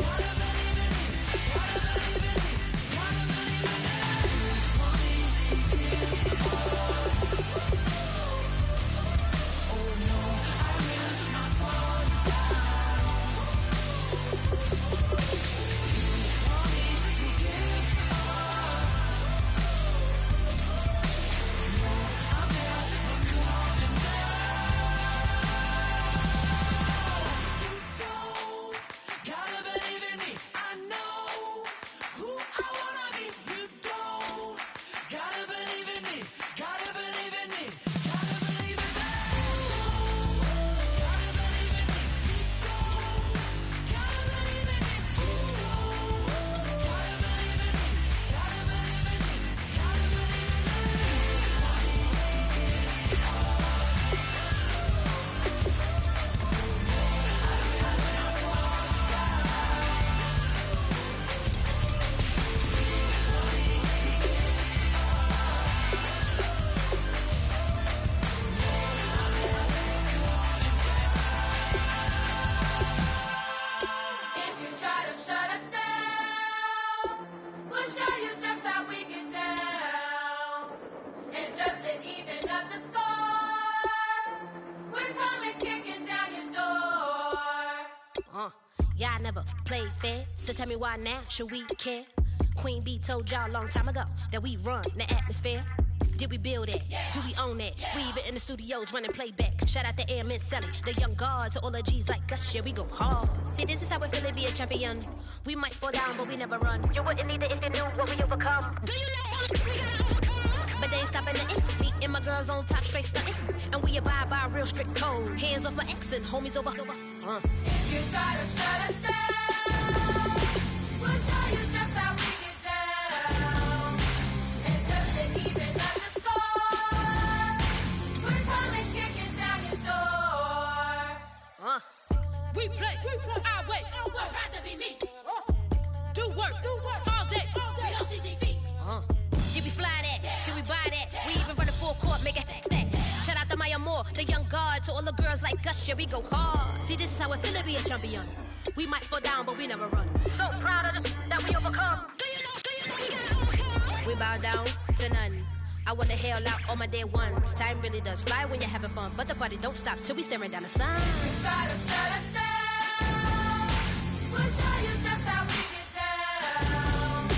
Gotta believe in me. Gotta believe in me. Gotta believe in me. Money to give all. Oh no, I will not fall down. Money to give all. No, I'm never coming down. You don't gotta believe in me. I know who I wanna be. You don't gotta believe in me. Gotta believe in me. Gotta believe in me. Gotta believe in me. Gotta believe in me. Gotta believe in me. Gotta believe in me. Gotta believe in me. Money to give all. I will not fall down. Money to give If you try to shut us down, we'll show you just how we get down. And just to even up the score, we're coming kicking down your door. Y'all never played fair, so tell me why now should we care? Queen Bee told y'all a long time ago that we run the atmosphere. Did we build it? Do we own it? We even in the studios running playback. Shout out to Airman Sally, the young guard, to all the G's like us. Yeah, we go hard. See, this is how it feel to be a champion. We might fall down, but we never run. You wouldn't need it if you knew what we overcome. Do you know all the we gotta overcome? But they ain't stopping nothing. Me and my girls on top, straight stunting. And we abide by a real strict code. Hands off my ex and homies over. If you try to shut us down, we'll show you just how we get down. And just to even up the score, we're coming kicking down your door. We play our way. I'd rather be me. Do work all day. We don't see defeat. Did we fly that? Can we buy that? We even run a full court, make it stack. Shout out to Maya Moore, the young guard, to all the girls like us. Yeah, we go hard. See, this is how it feel to be a champion. We might fall down, but we never run. So proud of them that we overcome. Do you know we gotta overcome? We bow down to none. I wanna hail out all my day ones. Time really does fly when you're having fun, but the party don't stop till we staring down the sun. You try to shut us down, we'll show you just how we get down.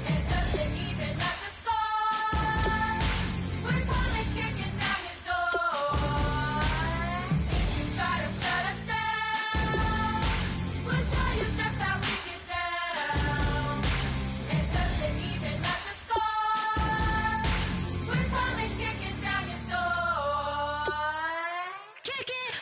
And just to even up the score, we're coming kicking down your door. If you try to shut us down, we'll show you just how we get down. And just to even up the score, we're coming kicking down your door. Kick it!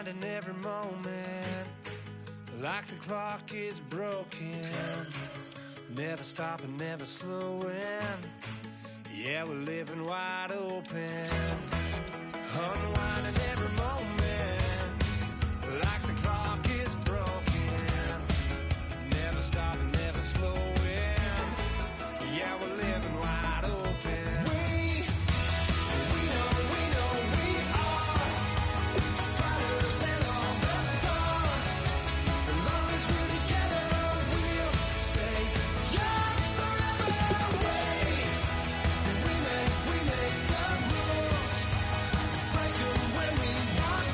unwinding every moment, like the clock is broken. Never stopping, never slowing. Yeah, we're living wide open. Unwinding every moment, like the clock is broken. Never stopping, never slowing. Yeah, we're living wide open. We know we are brighter than all the stars. As long as we're together, we'll stay young forever. We make the rules, break them when we want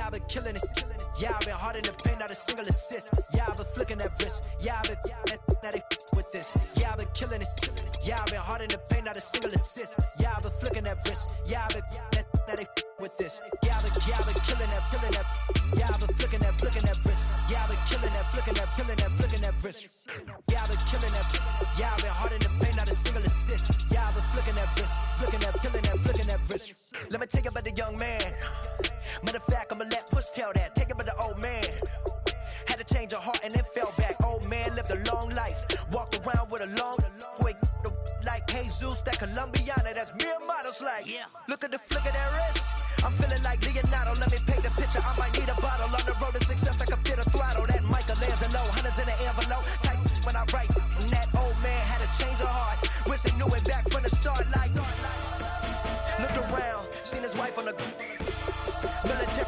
Yeah, I've been killing it. Yeah, I've been hard in the paint, not a single assist. Yeah, I've been flicking that wrist. Yeah, I've been now they with this. Yeah, I've been killing it. Yeah, I've been hard in the paint, not a single assist. Yeah, I've been flicking that wrist. Yeah, I've been now they with this. Yeah, I've been killing that. Yeah, I've been flicking that wrist. Yeah, I've been killing that, flicking that wrist. Yeah, I've been killing that. Yeah, I've been hard in the paint, not a single assist. Yeah, I've been flicking that wrist, flicking that wrist. Let me tell you about the young man. Matter of fact, I'ma let Push tell that. Take it about the old man. Had to change her heart and then fell back. Old man lived a long life. Walked around with a long wig like Jesus, that Colombiana. That's mere models like. Look at the flick of that wrist. I'm feeling like Leonardo. Let me paint the picture. I might need a bottle. On the road to success, I can feel the throttle. That Michelangelo, hundreds in the envelope. Type when I write. And that old man had to change her heart. Wish he knew it back from the start. Like, looked around, seen his wife on the military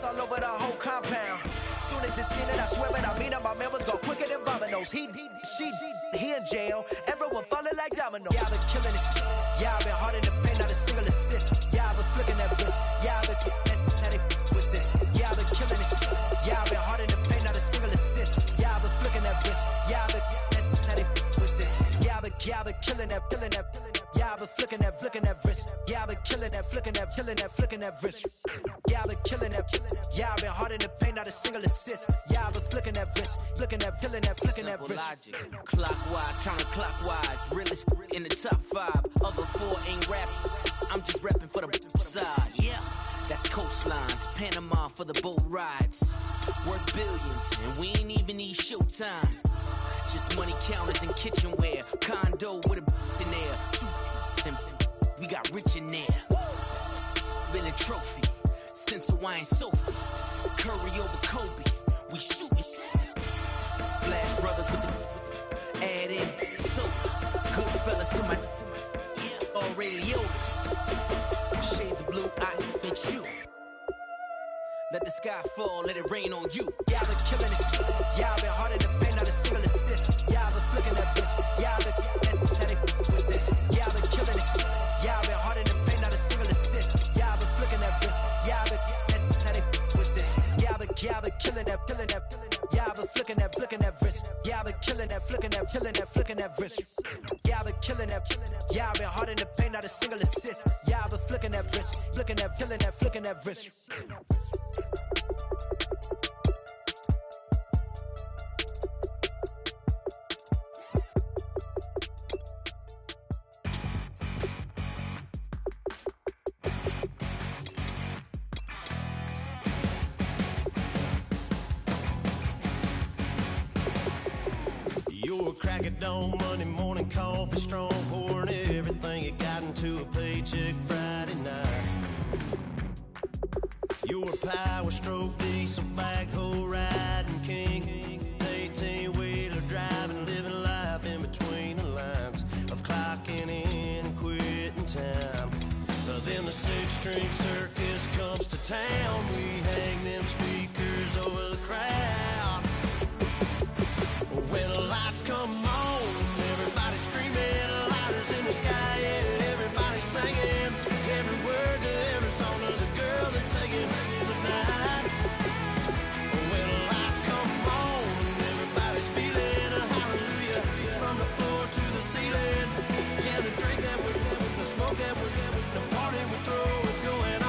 all over the whole compound. Soon as he seen it, I swear it, I mean it, my man was go quicker than Domino's. He in jail. Everyone falling like dominoes. Yeah, I've been killing it. Yeah, I've been hard in the paint, not a single assist. Yeah, I've been flicking that wrist. Yeah, I've been now they with this. Yeah, I've been killing it. Yeah, I've been hard in the paint, not a single assist. Yeah, I've been flicking that wrist. Yeah, I've been now they with this. Yeah, I've been killing that. Yeah, I've been flicking that wrist. Yeah, I've been killing that, flicking that wrist. Yeah, I've been killing that. Yeah, I've been hard in the paint, not a single assist. Yeah, I've been flicking that wrist, flicking that wrist. Logic, clockwise, counterclockwise, realest in the top 5. Other 4 ain't rap. I'm just rapping for the side. Yeah, that's coastlines, Panama for the boat rides. Worth billions, and we ain't even need showtime. Just money counters and kitchenware. Condo with a in there. We got rich in there. Been a trophy since Hawaiian Sophie. Curry over Kobe. We shooting. Splash Brothers with the add in soap. Goodfellas to my Aureliotis. Shades of blue, I bet you. Let the sky fall, let it rain on you. Yeah, I've been killing it. Yeah, I've been hard in the paint, not a single assist. Yeah, I've been flicking that wrist. Yeah, I've been now they with this. Yeah, I've been killing it. Yeah, I've been hard in the paint, not a single assist. Yeah, I've been flicking that wrist. Yeah, I've been now they with this. Yeah, I've been killing that. Yeah, I've been flicking that wrist. Yeah, I've been killing that, flicking that wrist. Yeah, I've been killing that. Yeah, I've been hard in the paint, not a single assist. Yeah, I've been flicking that wrist, flicking that wrist. You're a crack at dawn, Monday morning coffee, strong, pouring everything you got into a paycheck Friday night. You're a power stroke, diesel backhoe riding king, 18-wheeler driving, living life in between the lines of clocking in and quitting time. Then the 6-string circus comes to town. We hang them speakers over the crowd. When the lights come on, everybody screaming, lighters in the sky, yeah, everybody singing every word to every song of the girl they're taking tonight. When the lights come on, everybody's feeling a hallelujah from the floor to the ceiling. Yeah, the drink that we're doing, the smoke that we're doing, the party we throw, it's going on.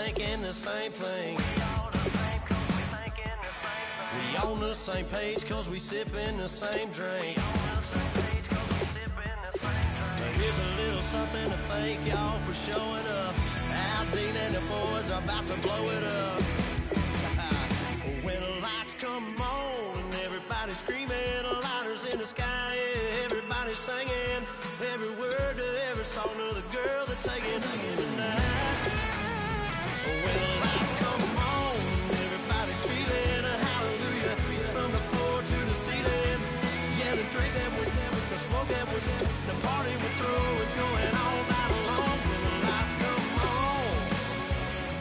thinking the same thing. We on the same page cause we sipping the same drink. Here's a little something to thank y'all for showing up. Al Dean and the boys are about to blow it up. When the lights come on and everybody's screaming, lighters in the sky, yeah, everybody's singing every word to every song of the girl they're taking tonight. When the lights come on, everybody's feeling a hallelujah from the floor to the ceiling. Yeah, the drink that we're them, the smoke that we're them, the party we're through, it's going all night long. When the lights come on,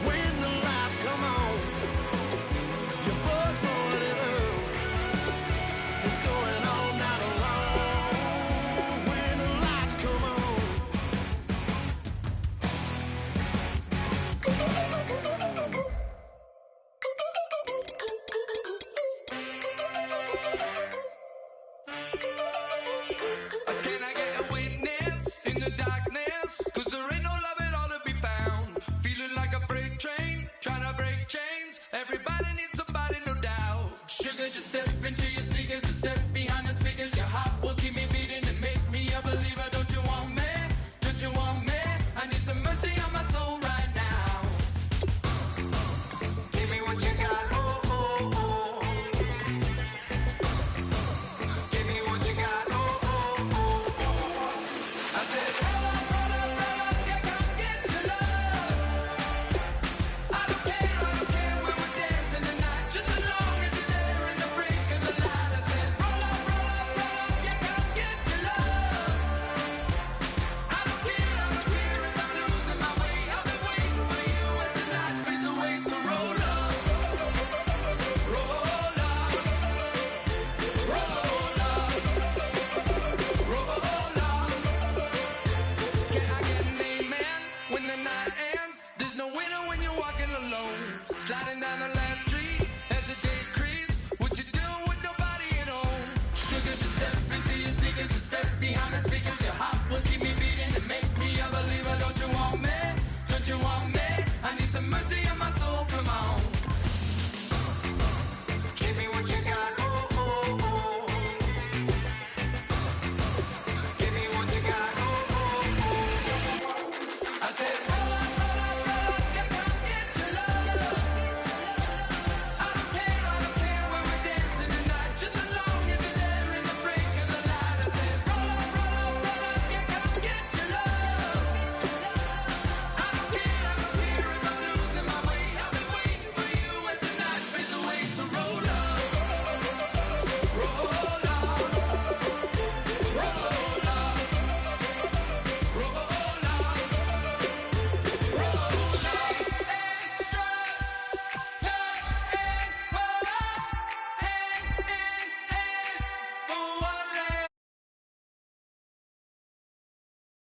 when the lights come on, your buzz blowing it up, it's going all night long. When the lights come on.